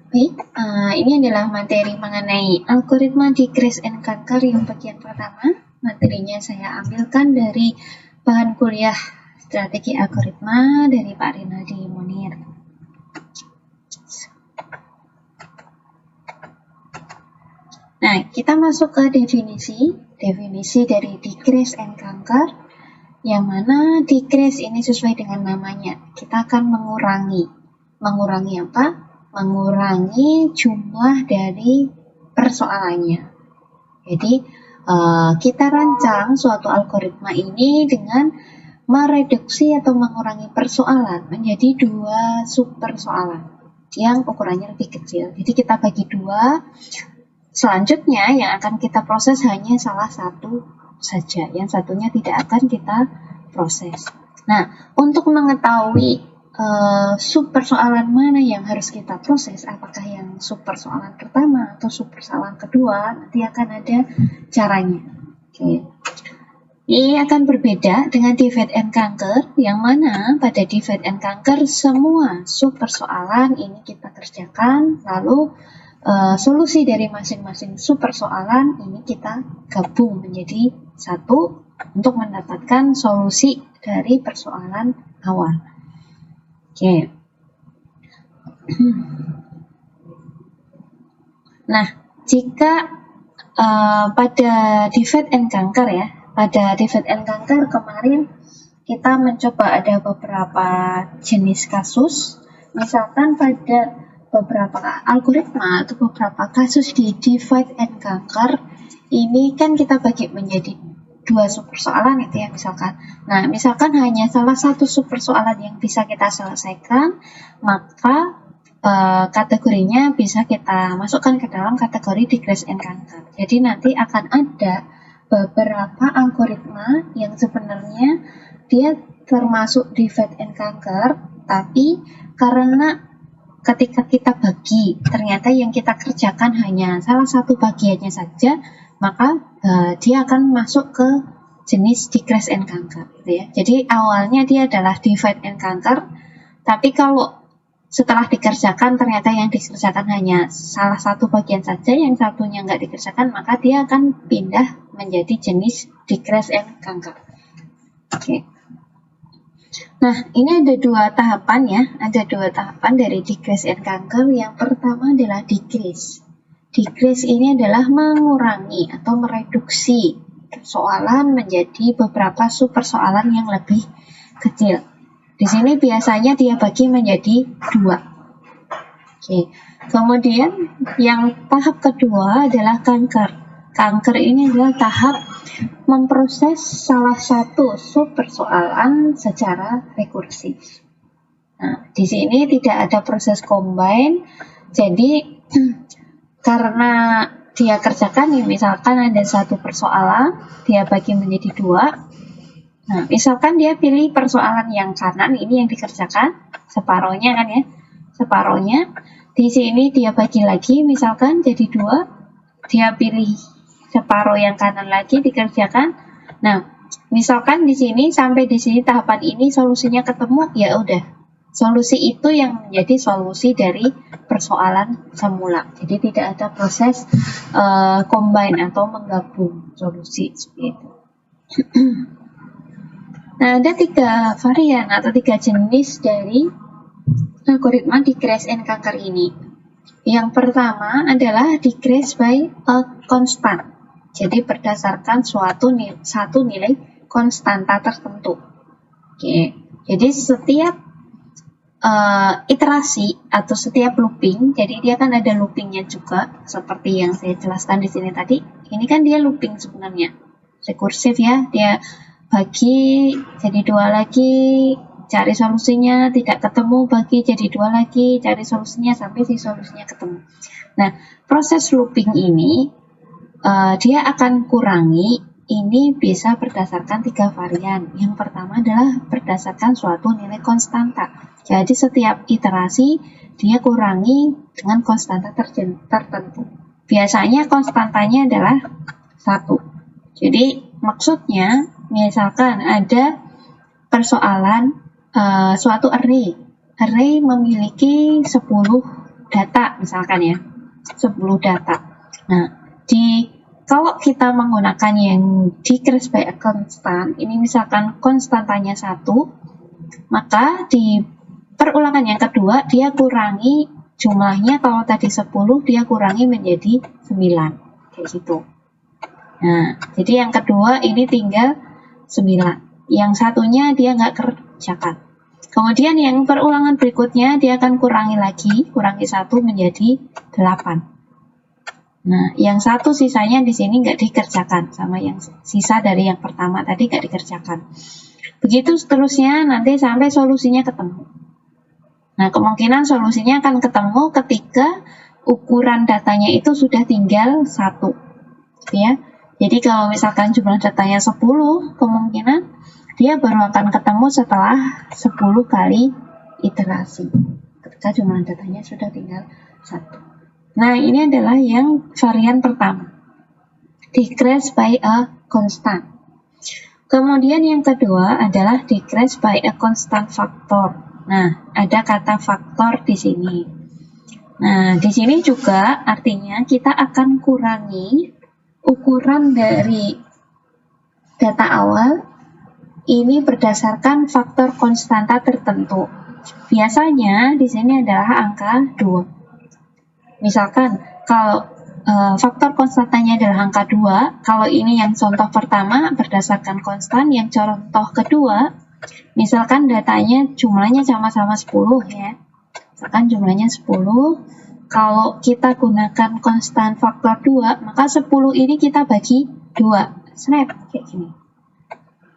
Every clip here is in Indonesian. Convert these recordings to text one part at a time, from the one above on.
Baik, ini adalah materi mengenai algoritma decrease and conquer yang bagian pertama. Materinya saya ambilkan dari bahan kuliah strategi algoritma dari Pak Rinaldi Munir. Nah, kita masuk ke definisi dari decrease and conquer, yang mana decrease ini sesuai dengan namanya. Kita akan mengurangi apa? Mengurangi jumlah dari persoalannya. Jadi kita rancang suatu algoritma ini dengan mereduksi atau mengurangi persoalan menjadi 2 subpersoalan yang ukurannya lebih kecil. Jadi kita bagi 2. Selanjutnya yang akan kita proses hanya salah satu saja, yang satunya tidak akan kita proses. Nah, untuk mengetahui subpersoalan mana yang harus kita proses, apakah yang subpersoalan pertama atau subpersoalan kedua, nanti akan ada caranya. Oke. Ini akan berbeda dengan divide and conquer, yang mana pada divide and conquer semua subpersoalan ini kita kerjakan, lalu solusi dari masing-masing subpersoalan ini kita gabung menjadi satu untuk mendapatkan solusi dari persoalan awal. Oke. Nah, jika pada divide and conquer ya, pada divide and conquer kemarin kita mencoba ada beberapa jenis kasus. Misalkan pada beberapa algoritma atau beberapa kasus di divide and conquer ini kan kita bagi menjadi 2 subpersoalan itu ya misalkan. Nah, misalkan hanya salah satu subpersoalan yang bisa kita selesaikan, maka kategorinya bisa kita masukkan ke dalam kategori decrease and conquer. Jadi nanti akan ada beberapa algoritma yang sebenarnya dia termasuk divide and conquer, tapi karena ketika kita bagi, ternyata yang kita kerjakan hanya salah satu bagiannya saja, maka dia akan masuk ke jenis decrease and conquer, gitu ya. Jadi awalnya dia adalah divide and conquer, tapi kalau setelah dikerjakan ternyata yang dikerjakan hanya salah satu bagian saja, yang satunya nggak dikerjakan, maka dia akan pindah menjadi jenis decrease and conquer. Oke. Nah, ini ada 2 tahapan ya, ada 2 tahapan dari decrease and conquer. Yang pertama adalah decrease. Decrease ini adalah mengurangi atau mereduksi persoalan menjadi beberapa subpersoalan yang lebih kecil. Di sini biasanya dia bagi menjadi 2. Oke. Kemudian yang tahap kedua adalah conquer. Conquer ini adalah tahap memproses salah satu subpersoalan secara rekursif. Nah, di sini tidak ada proses combine. Jadi karena dia kerjakan nih, misalkan ada satu persoalan, dia bagi menjadi 2. Nah, misalkan dia pilih persoalan yang kanan, ini yang dikerjakan separohnya kan ya, separohnya. Di sini dia bagi lagi, misalkan jadi 2, dia pilih separuh yang kanan lagi dikerjakan. Nah, misalkan di sini sampai di sini tahapan ini solusinya ketemu, ya udah. Solusi itu yang menjadi solusi dari persoalan semula. Jadi tidak ada proses combine atau menggabung solusi seperti itu. Nah, ada 3 varian atau 3 jenis dari algoritma decrease and conquer ini. Yang pertama adalah decrease by a constant. Jadi berdasarkan satu nilai konstanta tertentu. Oke. Jadi setiap iterasi atau setiap looping, jadi dia kan ada loopingnya juga, seperti yang saya jelaskan di sini tadi. Ini kan dia looping sebenarnya, rekursif ya. Dia bagi jadi 2 lagi, cari solusinya, tidak ketemu, bagi jadi 2 lagi, cari solusinya sampai si solusinya ketemu. Nah, proses looping ini dia akan kurangi, ini bisa berdasarkan 3 varian. Yang pertama adalah berdasarkan suatu nilai konstanta. Jadi setiap iterasi dia kurangi dengan konstanta tertentu. Biasanya konstantanya adalah 1. Jadi maksudnya misalkan ada persoalan suatu array memiliki 10 data misalkan ya, 10 data. Nah, kalau kita menggunakan yang decrease by a constant, ini misalkan konstantanya 1, maka di perulangan yang kedua dia kurangi jumlahnya, kalau tadi 10 dia kurangi menjadi 9, kayak gitu. Nah, jadi yang kedua ini tinggal 9. Yang satunya dia nggak kerjakan. Kemudian yang perulangan berikutnya dia akan kurangi 1 menjadi 8. Nah, yang satu sisanya di sini nggak dikerjakan, sama yang sisa dari yang pertama tadi nggak dikerjakan. Begitu seterusnya nanti sampai solusinya ketemu. Nah, kemungkinan solusinya akan ketemu ketika ukuran datanya itu sudah tinggal 1. Ya. Jadi kalau misalkan jumlah datanya 10, kemungkinan dia baru akan ketemu setelah 10 kali iterasi. Ketika jumlah datanya sudah tinggal 1. Nah, ini adalah yang varian pertama. Decrease by a constant. Kemudian yang kedua adalah decrease by a constant factor. Nah, ada kata faktor di sini. Nah, di sini juga artinya kita akan kurangi ukuran dari data awal ini berdasarkan faktor konstanta tertentu. Biasanya di sini adalah angka 2. Misalkan kalau faktor konstantanya adalah angka 2, kalau ini yang contoh pertama berdasarkan konstan, yang contoh kedua misalkan datanya jumlahnya sama-sama 10 ya. Misalkan jumlahnya 10. Kalau kita gunakan konstan faktor 2, maka 10 ini kita bagi 2. Snap, kayak gini.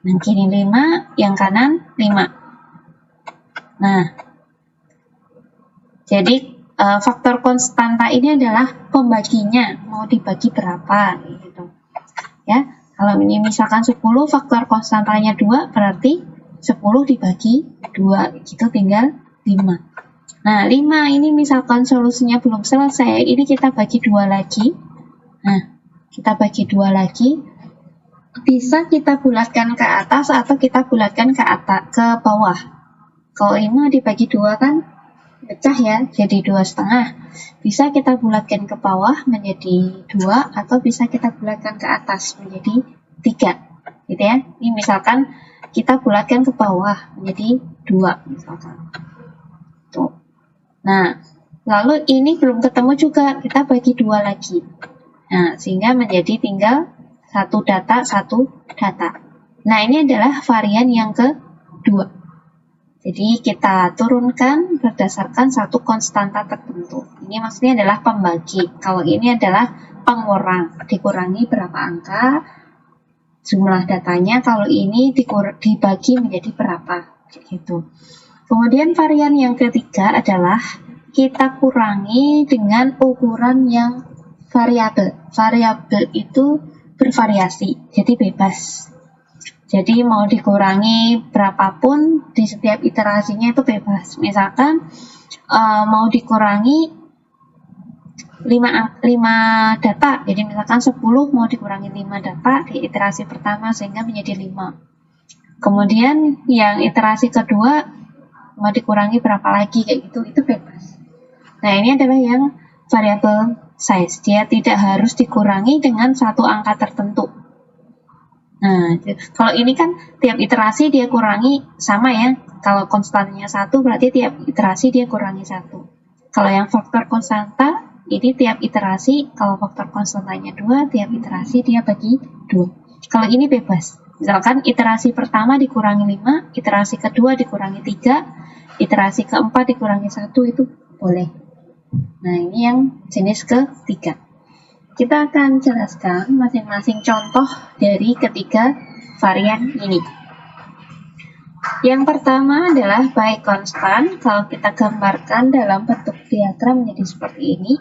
Yang kiri 5, yang kanan 5. Nah, jadi faktor konstanta ini adalah pembaginya, mau dibagi berapa gitu. Ya, kalau ini misalkan 10, faktor konstantanya 2, berarti 10 dibagi 2, itu tinggal 5. Nah, 5 ini misalkan solusinya belum selesai, ini kita bagi 2 lagi. Nah, kita bagi 2 lagi. Bisa kita bulatkan ke atas atau kita bulatkan ke bawah. Kalau 5 dibagi 2 kan pecah ya, jadi 2,5. Bisa kita bulatkan ke bawah menjadi 2, atau bisa kita bulatkan ke atas menjadi 3. Gitu ya. Ini misalkan kita bulatkan ke bawah menjadi 2 misalkan. Tuh. Nah, lalu ini belum ketemu juga, kita bagi 2 lagi. Nah, sehingga menjadi tinggal 1 data, 1 data. Nah, ini adalah varian yang kedua. Jadi, kita turunkan berdasarkan satu konstanta tertentu. Ini maksudnya adalah pembagi. Kalau ini adalah pengurang, dikurangi berapa angka, jumlah datanya, kalau ini dibagi menjadi berapa. Gitu. Kemudian varian yang ketiga adalah kita kurangi dengan ukuran yang variabel. Variabel itu bervariasi, jadi bebas. Jadi mau dikurangi berapapun di setiap iterasinya itu bebas. Misalkan mau dikurangi 5 data, jadi misalkan 10 mau dikurangi 5 data di iterasi pertama sehingga menjadi 5. Kemudian yang iterasi kedua mau dikurangi berapa lagi, kayak gitu, itu bebas. Nah, ini adalah yang variable size, dia tidak harus dikurangi dengan satu angka tertentu. Nah, kalau ini kan tiap iterasi dia kurangi sama ya, kalau konstannya 1 berarti tiap iterasi dia kurangi 1. Kalau yang faktor konstanta, ini tiap iterasi, kalau faktor konstantanya 2, tiap iterasi dia bagi 2. Kalau ini bebas. Misalkan iterasi pertama dikurangi 5, iterasi kedua dikurangi 3, iterasi keempat dikurangi 1, itu boleh. Nah, ini yang jenis ketiga. Kita akan jelaskan masing-masing contoh dari ketiga varian ini. Yang pertama adalah by constant. Kalau kita gambarkan dalam bentuk diagram menjadi seperti ini.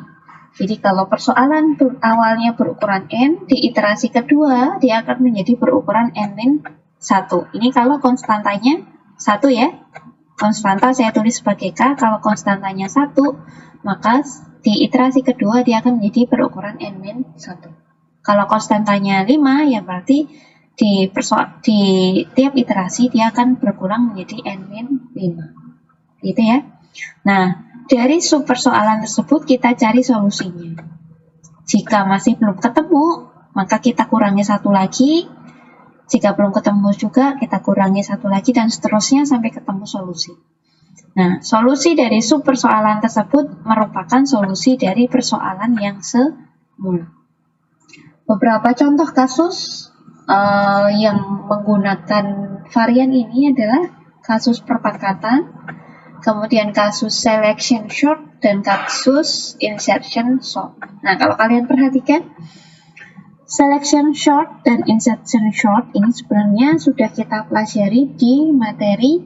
Jadi kalau persoalan awalnya berukuran n, di iterasi kedua dia akan menjadi berukuran n-1. Ini kalau konstantanya 1 ya. Konstanta saya tulis sebagai K. Kalau konstantanya 1, maka di iterasi kedua dia akan menjadi berukuran n-1. Kalau konstantanya 5, ya berarti di tiap iterasi dia akan berkurang menjadi n-5. Gitu ya. Nah, dari subpersoalan tersebut kita cari solusinya. Jika masih belum ketemu, maka kita kurangi satu lagi. Jika belum ketemu juga, kita kurangi satu lagi, dan seterusnya sampai ketemu solusi. Nah, solusi dari subpersoalan tersebut merupakan solusi dari persoalan yang semula. Beberapa contoh kasus yang menggunakan varian ini adalah kasus perpangkatan, kemudian kasus selection short, dan kasus insertion short. Nah, kalau kalian perhatikan, selection short dan insertion short ini sebenarnya sudah kita pelajari di materi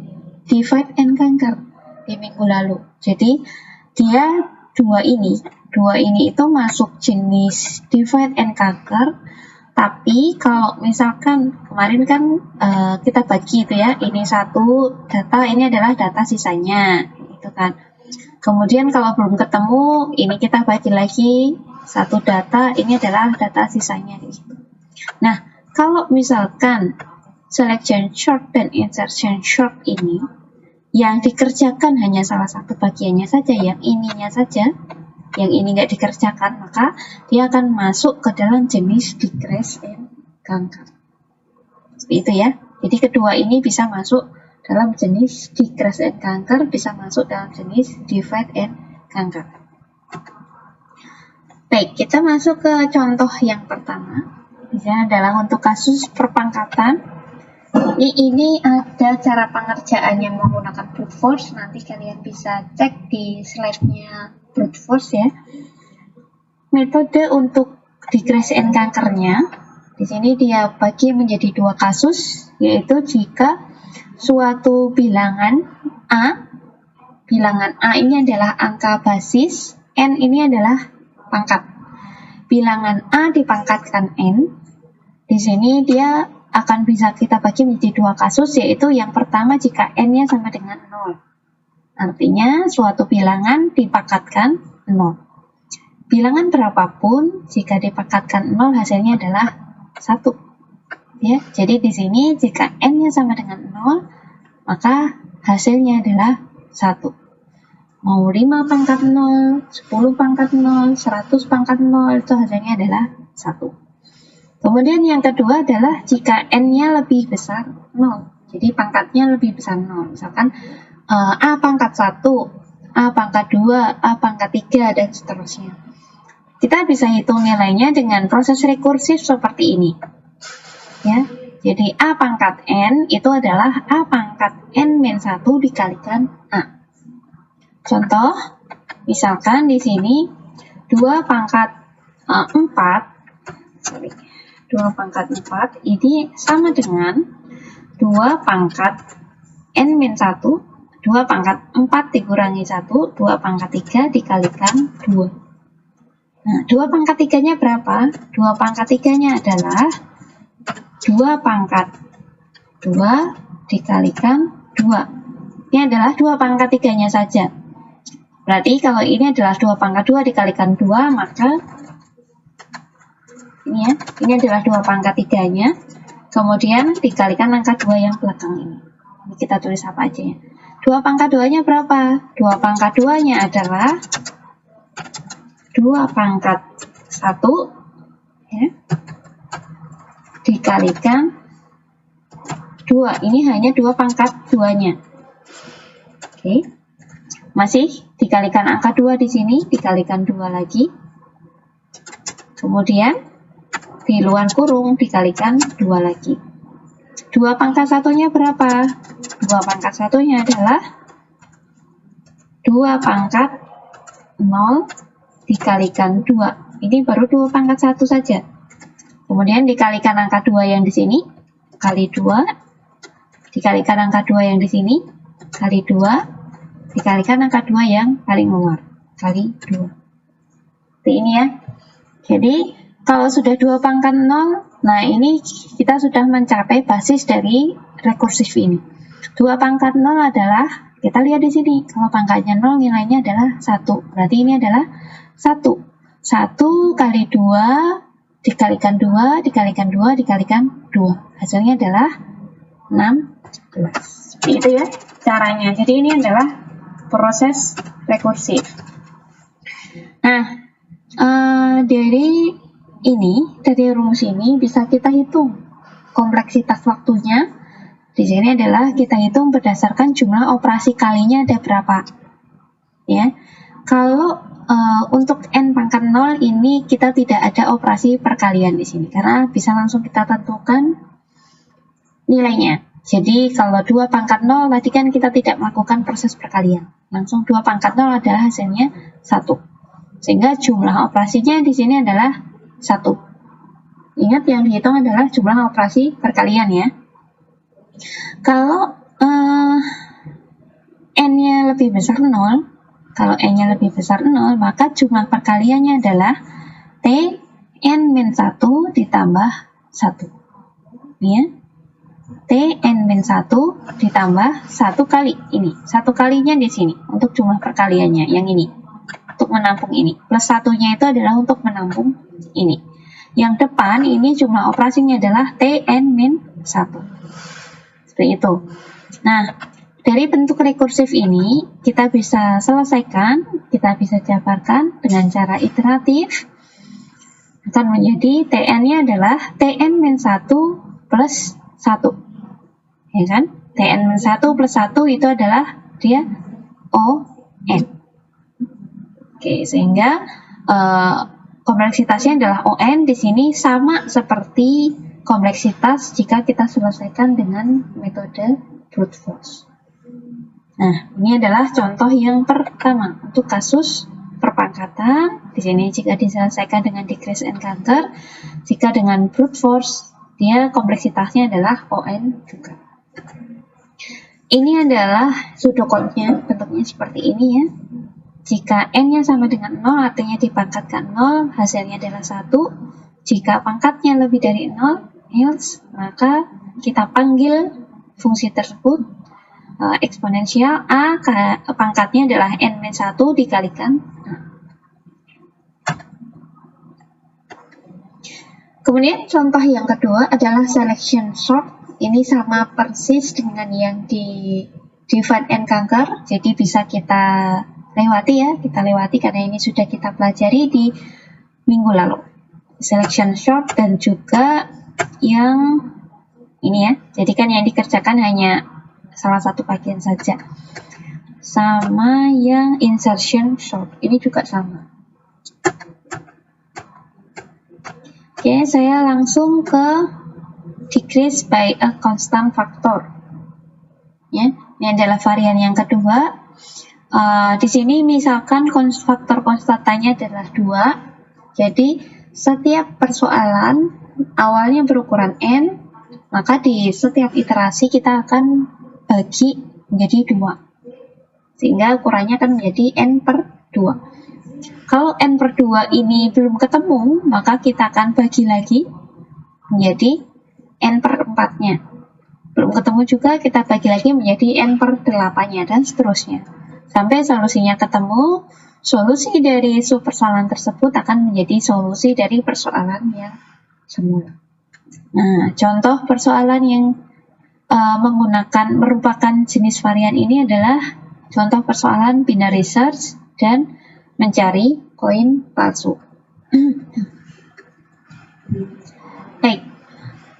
divide and conquer di minggu lalu. Jadi, dia dua ini itu masuk jenis divide and conquer. Tapi kalau misalkan kemarin kan kita bagi itu ya, ini satu data, ini adalah data sisanya, gitu kan. Kemudian kalau belum ketemu, ini kita bagi lagi satu data, ini adalah data sisanya, gitu. Nah, kalau misalkan selection short dan insertion short ini yang dikerjakan hanya salah satu bagiannya saja, yang ininya saja, yang ini nggak dikerjakan, maka dia akan masuk ke dalam jenis decrease and conquer. Seperti itu ya. Jadi kedua ini bisa masuk dalam jenis decrease and conquer, bisa masuk dalam jenis divide and conquer. Baik, kita masuk ke contoh yang pertama. Di sini adalah untuk kasus perpangkatan. Ini ada cara pengerjaannya menggunakan brute force. Nanti kalian bisa cek di slide-nya brute force ya. Metode untuk decrease and conquer-nya, di sini dia bagi menjadi dua kasus, yaitu jika suatu bilangan A ini adalah angka basis, N ini adalah pangkat. Bilangan A dipangkatkan N, di sini dia akan bisa kita bagi menjadi dua kasus, yaitu yang pertama jika N-nya sama dengan 0. Artinya suatu bilangan dipangkatkan 0. Bilangan berapapun jika dipangkatkan 0 hasilnya adalah 1. Ya, jadi di sini jika N-nya sama dengan 0, maka hasilnya adalah 1. Mau 5 pangkat 0, 10 pangkat 0, 100 pangkat 0, itu hasilnya adalah 1. Kemudian yang kedua adalah jika N-nya lebih besar 0. Jadi pangkatnya lebih besar 0. Misalkan A pangkat 1, A pangkat 2, A pangkat 3, dan seterusnya. Kita bisa hitung nilainya dengan proses rekursif seperti ini. Ya, jadi A pangkat N itu adalah A pangkat N-1 dikalikan A. Contoh, misalkan di sini 2 pangkat 4 ini sama dengan 2 pangkat N-1, 2 pangkat 4 dikurangi 1, 2 pangkat 3 dikalikan 2. Nah, 2 pangkat 3-nya berapa? 2 pangkat 3-nya adalah 2 pangkat 2 dikalikan 2. Ini adalah 2 pangkat 3-nya saja. Berarti kalau ini adalah 2 pangkat 2 dikalikan 2, maka ini adalah 2 pangkat 3-nya. Kemudian dikalikan angka 2 yang belakang ini. Ini kita tulis apa aja ya. 2 pangkat 2-nya berapa? 2 pangkat 2-nya adalah 2 pangkat 1 ya, dikalikan 2. Ini hanya 2 pangkat 2-nya. Oke. Masih dikalikan angka 2 di sini, dikalikan 2 lagi. Kemudian di luar kurung dikalikan 2 lagi. 2 pangkat 1-nya berapa? 2 pangkat 1-nya adalah 2 pangkat 0 dikalikan 2. Ini baru 2 pangkat 1 saja. Kemudian dikalikan angka 2 yang di sini, kali 2. Dikalikan angka 2 yang di sini, kali 2. Dikalikan angka 2 yang paling luar, kali 2. Seperti ini ya. Jadi, kalau sudah 2 pangkat 0, nah ini kita sudah mencapai basis dari rekursif ini. 2 pangkat 0 adalah, kita lihat di sini, kalau pangkatnya 0 nilainya adalah 1. Berarti ini adalah 1. 1 kali 2 dikalikan 2, dikalikan 2, dikalikan 2. Hasilnya adalah 16. Seperti itu ya caranya. Jadi ini adalah proses rekursif. Nah, dari rumus ini bisa kita hitung kompleksitas waktunya. Di sini adalah kita hitung berdasarkan jumlah operasi kalinya ada berapa. Ya, kalau untuk n pangkat 0 ini kita tidak ada operasi perkalian di sini karena bisa langsung kita tentukan nilainya. Jadi kalau 2 pangkat 0 tadi kan kita tidak melakukan proses perkalian. Langsung 2 pangkat 0 adalah hasilnya 1. Sehingga jumlah operasinya di sini adalah 1. Ingat yang dihitung adalah jumlah operasi perkalian ya. Kalau n-nya lebih besar 0, maka jumlah perkaliannya adalah t n-1 ditambah 1. Ya. T n-1 ditambah 1 kali ini. 1 kalinya di sini untuk jumlah perkaliannya yang ini. Untuk menampung ini. Plus 1-nya itu adalah untuk menampung ini. Yang depan ini jumlah operasinya adalah t n-1. Seperti itu. Nah, dari bentuk rekursif ini kita bisa selesaikan, kita bisa jabarkan dengan cara iteratif. Akan menjadi Tn-nya adalah Tn-1 plus 1. Ya kan? Tn-1 plus 1 itu adalah dia On. Oke, sehingga kompleksitasnya adalah On di sini sama seperti kompleksitas jika kita selesaikan dengan metode brute force. Nah, ini adalah contoh yang pertama untuk kasus perpangkatan. Di sini jika diselesaikan dengan decrease and counter, jika dengan brute force dia kompleksitasnya adalah On juga. Ini adalah pseudocode-nya, bentuknya seperti ini ya. Jika n-nya sama dengan 0, artinya dipangkatkan 0, hasilnya adalah 1. Jika pangkatnya lebih dari 0, else, maka kita panggil fungsi tersebut eksponensial a, pangkatnya adalah n-1 dikalikan a. Kemudian contoh yang kedua adalah selection sort. Ini sama persis dengan yang di divide and conquer, jadi bisa kita lewati ya, karena ini sudah kita pelajari di minggu lalu. Selection sort dan juga yang ini ya, jadi kan yang dikerjakan hanya salah satu bagian saja. Sama yang insertion sort, ini juga sama. Oke, saya langsung ke decrease by a constant factor. Ya, ini adalah varian yang kedua. Di sini misalkan faktor konstantanya adalah 2. Jadi setiap persoalan awalnya berukuran n, maka di setiap iterasi kita akan bagi menjadi 2. Sehingga ukurannya akan menjadi n per 2. Kalau n per 2 ini belum ketemu, maka kita akan bagi lagi menjadi n per 4-nya. Belum ketemu juga, kita bagi lagi menjadi n per 8-nya, dan seterusnya. Sampai solusinya ketemu, solusi dari subpersoalan tersebut akan menjadi solusi dari persoalan yang semula. Nah, contoh persoalan yang merupakan jenis varian ini adalah contoh persoalan binary search dan mencari koin palsu. Baik,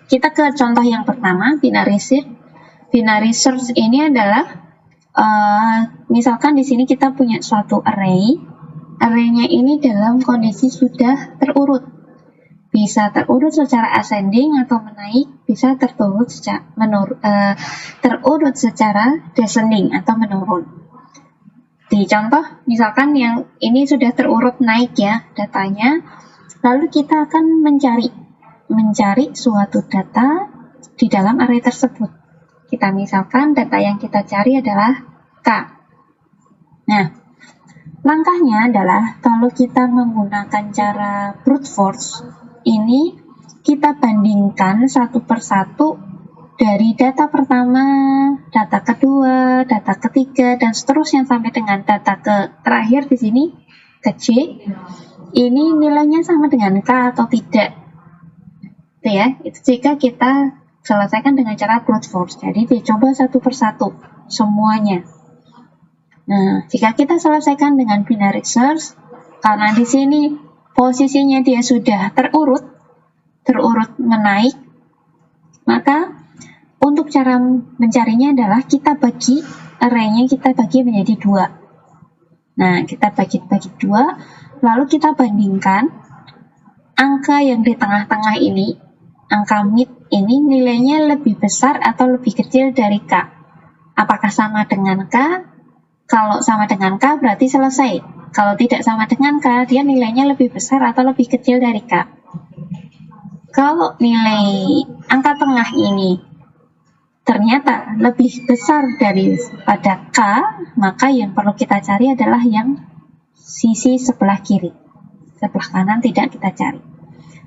kita ke contoh yang pertama, binary search. Binary search ini adalah misalkan di sini kita punya suatu array. Array-nya ini dalam kondisi sudah terurut. Bisa terurut secara ascending atau menaik, bisa terurut secara descending atau menurun. Di contoh, misalkan yang ini sudah terurut naik ya datanya, lalu kita akan mencari suatu data di dalam array tersebut. Kita misalkan data yang kita cari adalah K. Nah, langkahnya adalah kalau kita menggunakan cara brute force, ini kita bandingkan satu persatu dari data pertama, data kedua, data ketiga, dan seterusnya sampai dengan data terakhir di sini ke C. Ini nilainya sama dengan K atau tidak. Itu ya, itu jika kita selesaikan dengan cara brute force. Jadi dicoba satu persatu semuanya. Nah, jika kita selesaikan dengan binary search, karena di sini posisinya dia sudah terurut menaik, maka untuk cara mencarinya adalah kita bagi array-nya, kita bagi menjadi 2. Nah, kita bagi 2, lalu kita bandingkan angka yang di tengah-tengah ini, angka mid ini nilainya lebih besar atau lebih kecil dari K. Apakah sama dengan K? Kalau sama dengan K berarti selesai. Kalau tidak sama dengan K, dia nilainya lebih besar atau lebih kecil dari K. Kalau nilai angka tengah ini ternyata lebih besar daripada K, maka yang perlu kita cari adalah yang sisi sebelah kiri. Sebelah kanan tidak kita cari.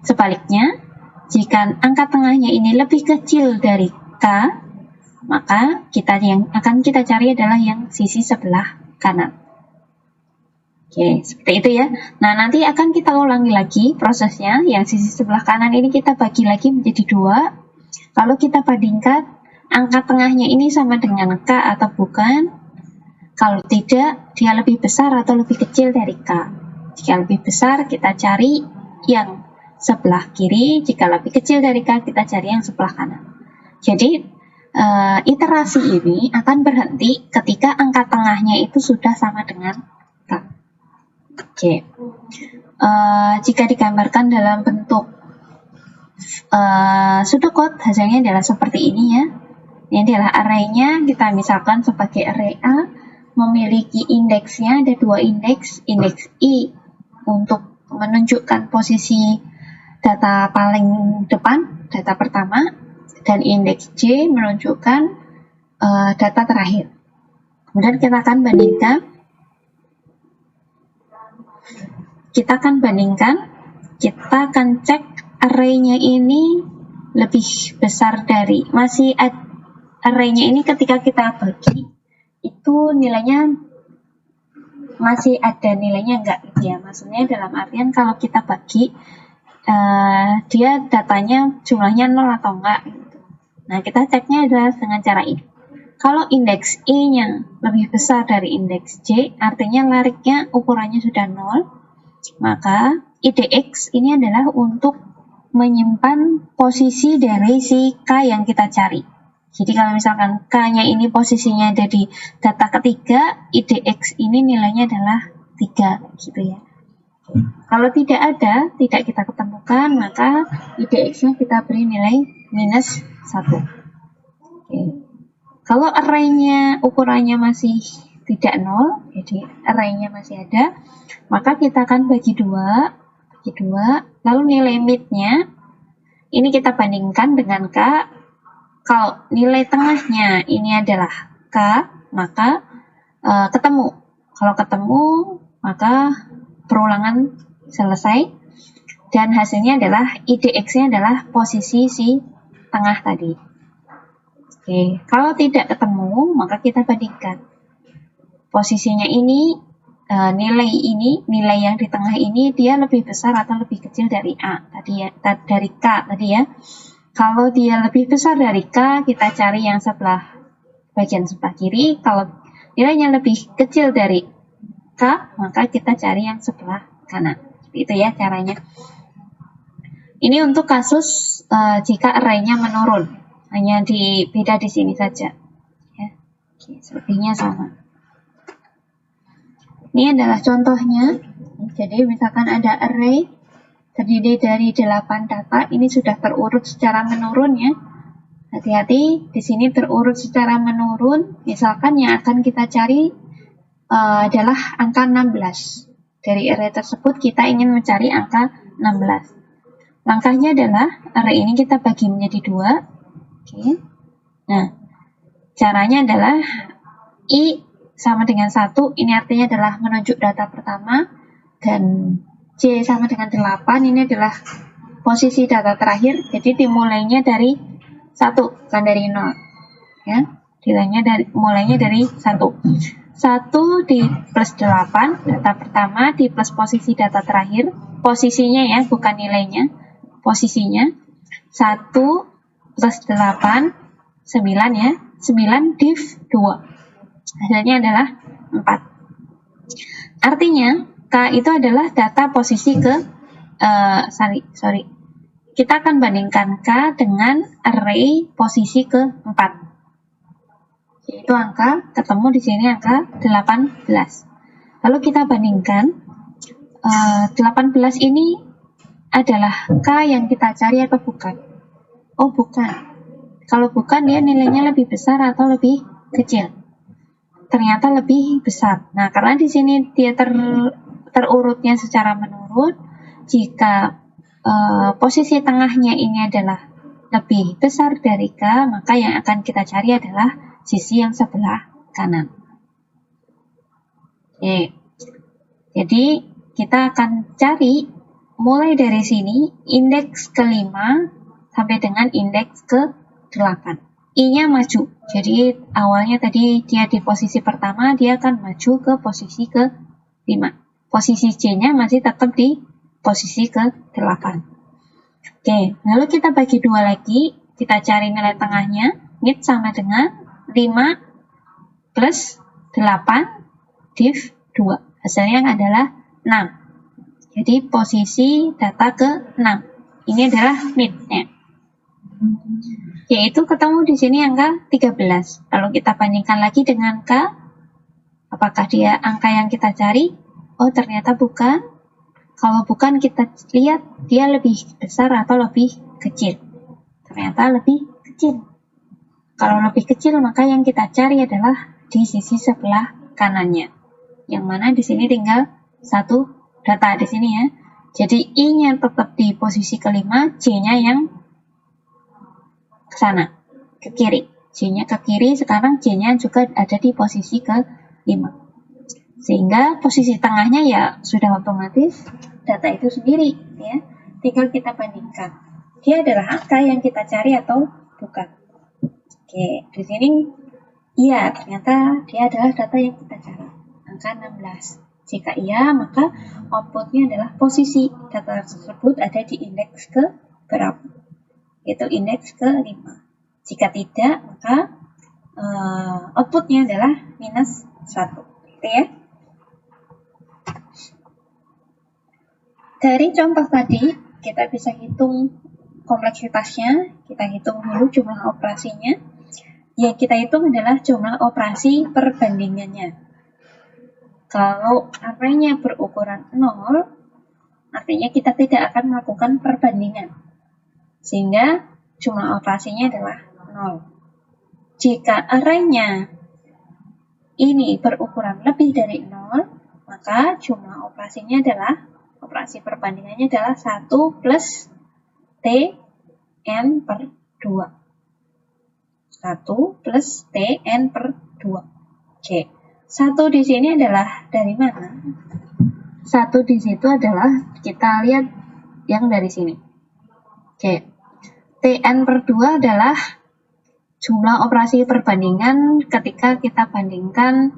Sebaliknya, jika angka tengahnya ini lebih kecil dari K, maka yang akan kita cari adalah yang sisi sebelah kanan. Oke, seperti itu ya. Nah, nanti akan kita ulangi lagi prosesnya. Yang sisi sebelah kanan ini kita bagi lagi menjadi 2. Lalu kita bandingkan angka tengahnya ini sama dengan K atau bukan. Kalau tidak, dia lebih besar atau lebih kecil dari K. Jika lebih besar, kita cari yang sebelah kiri. Jika lebih kecil dari K, kita cari yang sebelah kanan. Jadi, iterasi ini akan berhenti ketika angka tengahnya itu sudah sama dengan K. Oke. Jika digambarkan dalam bentuk pseudocode, hasilnya adalah seperti ini ya. Ini adalah array-nya, kita misalkan sebagai array A, memiliki indeksnya, ada 2 indeks, indeks I untuk menunjukkan posisi data paling depan, data pertama, dan indeks J menunjukkan data terakhir. Kemudian kita akan bandingkan, kita akan cek array-nya ini lebih besar dari, array-nya ini ketika kita bagi, itu nilainya masih ada nilainya enggak gitu ya. Maksudnya dalam artian kalau kita bagi, dia datanya jumlahnya 0 atau enggak gitu. Nah, kita ceknya adalah dengan cara ini. Kalau indeks I-nya lebih besar dari indeks J, artinya lariknya ukurannya sudah 0, maka IDX ini adalah untuk menyimpan posisi dari si K yang kita cari. Jadi kalau misalkan K-nya ini posisinya ada di data ketiga, IDX ini nilainya adalah 3 gitu ya. Kalau tidak ada, tidak kita ketemukan, maka IDX-nya kita beri nilai -1. Oke. Kalau array-nya ukurannya masih tidak 0, jadi array-nya masih ada, maka kita akan bagi 2, lalu nilai mid-nya ini kita bandingkan dengan K. Kalau nilai tengahnya ini adalah K, maka ketemu. Kalau ketemu, maka perulangan selesai. Dan hasilnya adalah IDX-nya adalah posisi si tengah tadi. Oke, kalau tidak ketemu, maka kita bandingkan. Posisinya ini, nilai yang di tengah ini, dia lebih besar atau lebih kecil dari A tadi ya, dari K tadi ya. Kalau dia lebih besar dari K, kita cari yang bagian sebelah kiri. Kalau nilainya lebih kecil dari K, maka kita cari yang sebelah kanan. Itu ya caranya. Ini untuk kasus jika array-nya menurun. Hanya beda di sini saja. Ya. Oke, sepertinya sama. Ini adalah contohnya. Jadi misalkan ada array terdiri dari 8 data, ini sudah terurut secara menurun ya. Hati-hati, di sini terurut secara menurun. Misalkan yang akan kita cari adalah angka 16. Dari array tersebut kita ingin mencari angka 16. Langkahnya adalah array ini kita bagi menjadi 2. Oke. Nah, caranya adalah I sama dengan 1, ini artinya adalah menunjuk data pertama, dan J sama dengan 8, ini adalah posisi data terakhir, jadi dimulainya dari 1, bukan dari 0. Ya, mulainya dari 1. 1 di plus 8, data pertama, di plus posisi data terakhir, posisinya ya, bukan nilainya, posisinya. 1 plus 8, 9 ya, 9 div 2. Hasilnya adalah Artinya, K itu adalah data posisi kita akan bandingkan K dengan array posisi ke-4. Yaitu ketemu di sini angka 18. Lalu kita bandingkan, 18 ini adalah K yang kita cari atau bukan? Oh, bukan. Kalau bukan, dia nilainya lebih besar atau lebih kecil? Ternyata lebih besar. Nah, karena di sini dia terurutnya secara menurun, jika posisi tengahnya ini adalah lebih besar dari K, maka yang akan kita cari adalah sisi yang sebelah kanan. Oke. Jadi, kita akan cari mulai dari sini, indeks ke-5 sampai dengan indeks ke-8. I-nya maju. Jadi awalnya tadi dia di posisi pertama, dia akan maju ke posisi ke-5. Posisi J-nya masih tetap di posisi ke-8. Oke, lalu kita bagi dua lagi, kita cari nilai tengahnya. Mid sama dengan 5 plus 8 div 2. Hasilnya adalah 6. Jadi posisi data ke-6. Ini adalah mid-nya. Yaitu ketemu di sini angka 13. Lalu kita bandingkan lagi dengan K. Apakah dia angka yang kita cari? Oh, ternyata bukan. Kalau bukan, kita lihat dia lebih besar atau lebih kecil. Ternyata lebih kecil. Kalau lebih kecil, maka yang kita cari adalah di sisi sebelah kanannya. Yang mana di sini tinggal satu data di sini ya. Jadi I-nya tetap di posisi ke-5, J-nya yang ke sana, ke kiri. J-nya ke kiri, sekarang J-nya juga ada di posisi ke-5. Sehingga posisi tengahnya ya sudah otomatis data itu sendiri ya. Tinggal kita bandingkan. Dia adalah angka yang kita cari atau bukan. Oke, di sini iya, ternyata dia adalah data yang kita cari. Angka 16. Jika iya, maka outputnya adalah posisi data tersebut ada di indeks ke berapa, yaitu indeks ke-5. Jika tidak, maka outputnya adalah minus 1. Gitu ya. Dari contoh tadi, kita bisa hitung kompleksitasnya, kita hitung dulu jumlah operasinya. Yang kita hitung adalah jumlah operasi perbandingannya. Kalau array-nya berukuran 0, artinya kita tidak akan melakukan perbandingan. Sehingga jumlah operasinya adalah 0. Jika array-nya ini berukuran lebih dari 0, maka jumlah operasinya adalah, operasi perbandingannya adalah 1 plus Tn per 2. 1 plus Tn per 2. Oke. 1 di sini adalah dari mana? 1 di situ adalah, kita lihat yang dari sini. Oke. Tn per 2 adalah jumlah operasi perbandingan ketika kita bandingkan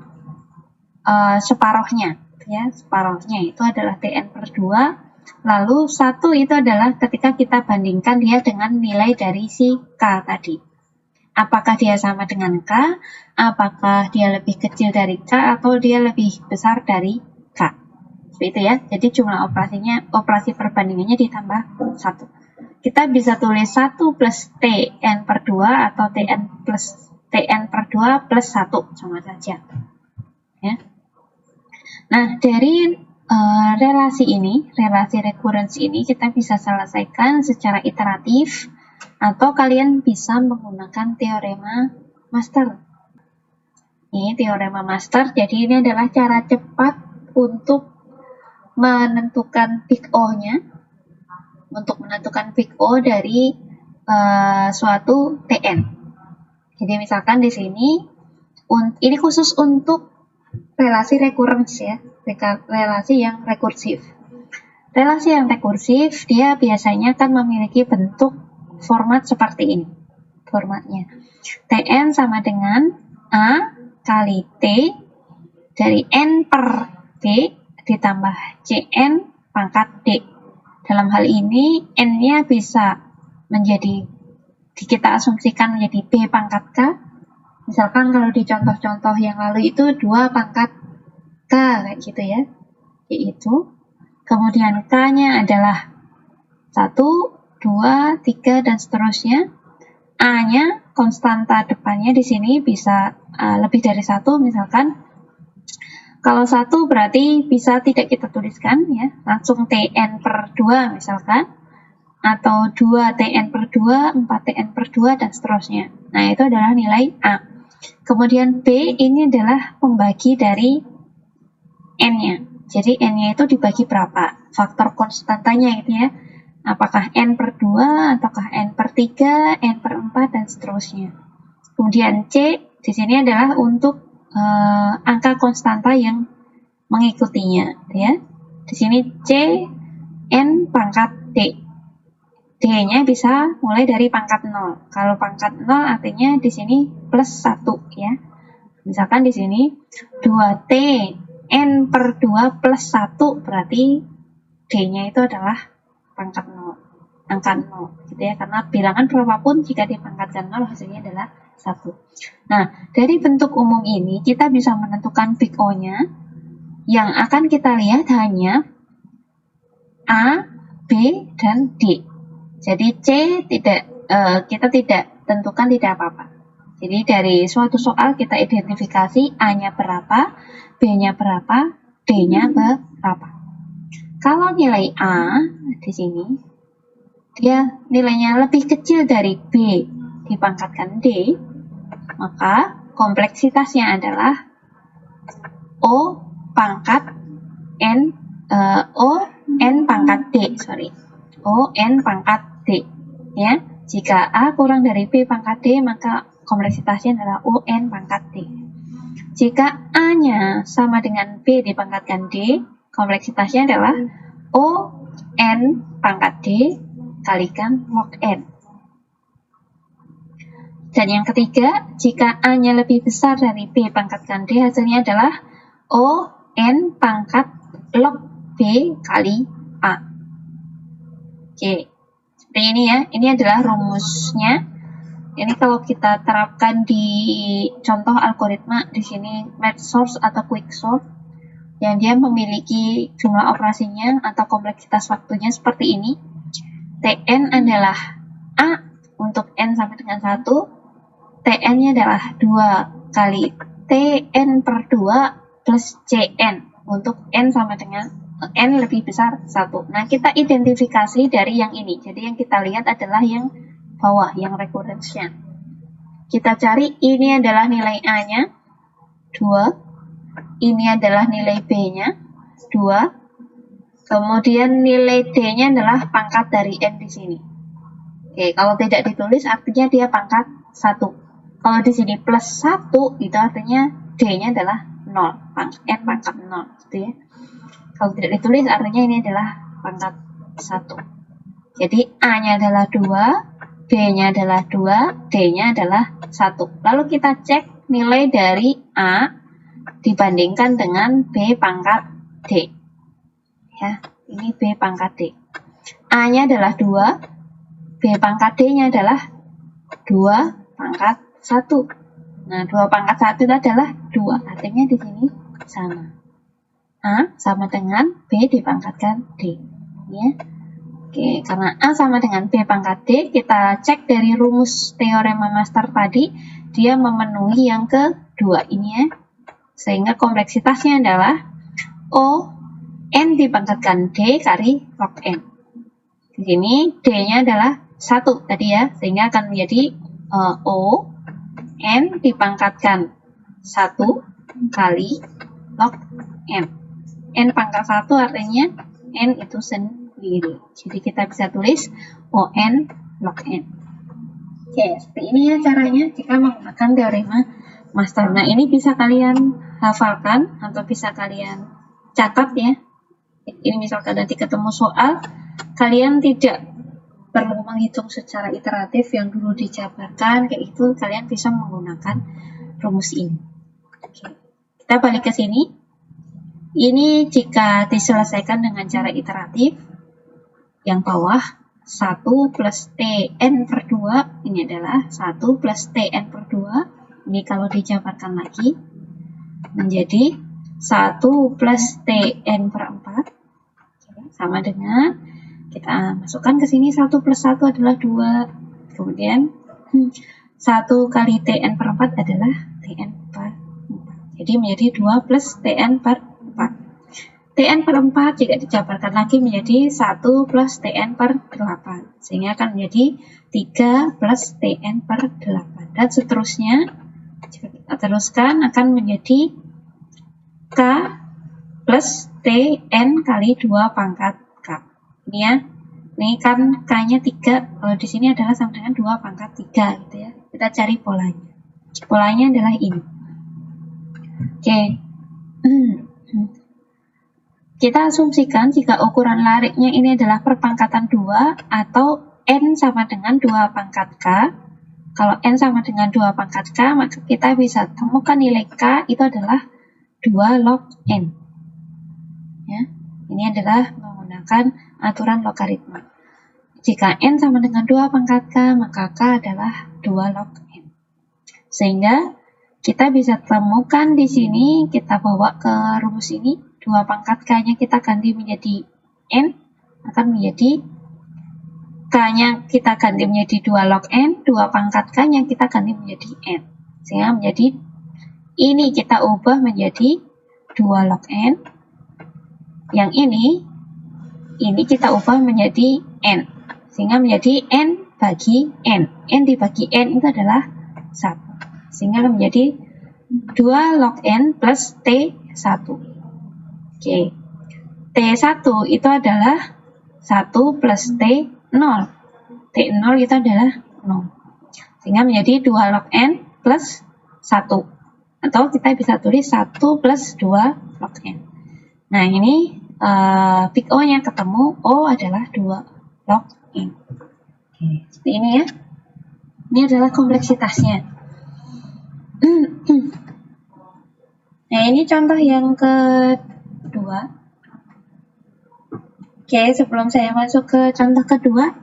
separohnya. Ya, separohnya itu adalah Tn per 2. Lalu 1 itu adalah ketika kita bandingkan dia dengan nilai dari si K tadi. Apakah dia sama dengan K? Apakah dia lebih kecil dari K atau dia lebih besar dari K? Seperti itu ya. Jadi jumlah operasi perbandingannya ditambah 1. Kita bisa tulis 1 plus Tn per 2 atau Tn per 2 plus 1, sama saja. Ya. Nah, dari relasi recurrence ini kita bisa selesaikan secara iteratif, atau kalian bisa menggunakan teorema master. Ini teorema master, jadi ini adalah cara cepat untuk menentukan peak O-nya, untuk menentukan peak O dari suatu Tn. Jadi misalkan di sini, ini khusus untuk relasi recurrence ya, relasi yang rekursif. Relasi yang rekursif, dia biasanya akan memiliki bentuk format seperti ini. Formatnya Tn sama dengan A kali T dari N per P ditambah Cn pangkat D. Dalam hal ini N-nya bisa menjadi, kita asumsikan menjadi B pangkat K. Misalkan kalau di contoh-contoh yang lalu itu 2 pangkat K kayak gitu ya. Yaitu kemudian K-nya adalah 1, 2, 3 dan seterusnya. A-nya konstanta depannya di sini bisa lebih dari 1 misalkan. Kalau 1 berarti bisa tidak kita tuliskan ya, langsung Tn per 2 misalkan. Atau 2 Tn per 2, 4 Tn per 2 dan seterusnya. Nah, itu adalah nilai A. Kemudian B ini adalah pembagi dari N-nya. Jadi N-nya itu dibagi berapa? Faktor konstantanya gitu ya. Apakah N per 2, ataukah N per 3, N per 4, dan seterusnya. Kemudian C di sini adalah untuk angka konstanta yang mengikutinya. Ya. Di sini C, N pangkat D. D-nya bisa mulai dari pangkat 0. Kalau pangkat 0 artinya di sini plus 1 ya. Misalkan di sini 2T N per 2 plus 1 berarti D-nya itu adalah pangkat 0. Angka 0 gitu ya. Karena bilangan berapapun jika dipangkatkan 0 hasilnya adalah 1. Nah, dari bentuk umum ini kita bisa menentukan big O-nya. Yang akan kita lihat hanya A, B, dan D. Jadi C kita tidak tentukan tidak apa-apa. Jadi dari suatu soal kita identifikasi A-nya berapa, B-nya berapa, D-nya berapa. Kalau nilai A di sini dia nilainya lebih kecil dari B dipangkatkan D, maka kompleksitasnya adalah O pangkat N pangkat D, O N pangkat D. Ya, jika A kurang dari B pangkat D, maka kompleksitasnya adalah O N pangkat D. Jika A-nya sama dengan B dipangkatkan D, kompleksitasnya adalah O N pangkat D kalikan log N. Dan yang ketiga, jika A-nya lebih besar dari B pangkatkan D, hasilnya adalah O N pangkat log B kali A. Oke, seperti ini ya. Ini adalah rumusnya. Ini kalau kita terapkan di contoh algoritma, di sini merge sort atau quick sort, yang dia memiliki jumlah operasinya atau kompleksitas waktunya seperti ini. Tn adalah A untuk N sampai dengan 1, Tn-nya adalah 2 kali Tn per 2 plus Cn untuk N sama dengan N lebih besar 1. Nah, kita identifikasi dari yang ini. Jadi yang kita lihat adalah yang bawah, yang recurrence-nya. Kita cari, ini adalah nilai A-nya, 2. Ini adalah nilai B-nya, 2. Kemudian nilai D-nya adalah pangkat dari N di sini. Oke, kalau tidak ditulis artinya dia pangkat 1. Kalau di sini plus 1, itu artinya D-nya adalah 0. N pangkat 0, gitu ya. Kalau tidak ditulis artinya ini adalah pangkat 1. Jadi A-nya adalah 2, B-nya adalah 2, D-nya adalah 1. Lalu kita cek nilai dari A dibandingkan dengan B pangkat D. Ya, ini B pangkat D. A-nya adalah 2, B pangkat D-nya adalah 2 pangkat 1. Nah, 2 pangkat 1 itu adalah 2. Artinya di sini sama. A sama dengan B dipangkatkan D. Ya. Oke, karena A sama dengan B pangkat D, kita cek dari rumus teorema master tadi, dia memenuhi yang kedua ini ya. Sehingga kompleksitasnya adalah O N dipangkatkan D kali log N. Di sini D-nya adalah 1 tadi ya, sehingga akan menjadi O N dipangkatkan 1 kali log N. N pangkat 1 artinya N itu sendiri. Jadi kita bisa tulis ON log N. Oke, seperti ini ya caranya jika menggunakan teorema master. Nah, ini bisa kalian hafalkan atau bisa kalian catat ya. Ini misalkan nanti ketemu soal, kalian tidak perlu menghitung secara iteratif yang dulu dijabarkan, kayak itu kalian bisa menggunakan rumus ini. Oke. Kita balik ke sini. Ini jika diselesaikan dengan cara iteratif, yang bawah 1 plus Tn per 2, ini adalah 1 plus Tn per 2, ini kalau dijabarkan lagi, menjadi 1 plus Tn per 4 sama dengan, kita masukkan ke sini 1 plus 1 adalah 2, kemudian 1 kali Tn per 4 adalah Tn per 4. Jadi menjadi 2 plus Tn per 4. Tn per 4 jika dijabarkan lagi menjadi 1 plus Tn per 8. Sehingga akan menjadi 3 plus Tn per 8. Dan seterusnya, jika kita teruskan akan menjadi K plus Tn kali 2 pangkat K. Ini ya. Ini kan K-nya 3. Kalau di sini adalah sama dengan 2 pangkat 3 gitu ya. Kita cari polanya. Polanya adalah ini. Oke. Kita asumsikan jika ukuran lariknya ini adalah perpangkatan 2 atau N sama dengan 2 pangkat K. Kalau N sama dengan 2 pangkat K, maka kita bisa temukan nilai K itu adalah 2 log N. Ya, ini adalah menggunakan aturan logaritma. Jika N sama dengan 2 pangkat K, maka K adalah 2 log N. Sehingga kita bisa temukan di sini, kita bawa ke rumus ini, 2 pangkat K-nya kita ganti menjadi N, akan menjadi K-nya kita ganti menjadi 2 log N, 2 pangkat K-nya kita ganti menjadi N. Sehingga menjadi, ini kita ubah menjadi 2 log N. Yang ini kita ubah menjadi N. Sehingga menjadi N bagi N. N dibagi N itu adalah 1. Sehingga menjadi 2 log N plus T1. Oke, T1 itu adalah 1 plus T0. T0 itu adalah 0. Sehingga menjadi 2 log N plus 1. Atau kita bisa tulis 1 plus 2 log N. Nah, ini big O-nya ketemu, O adalah 2 log N. Oke, seperti ini ya. Ini adalah kompleksitasnya. Nah, ini contoh yang kedua. Oke, sebelum saya masuk ke contoh kedua,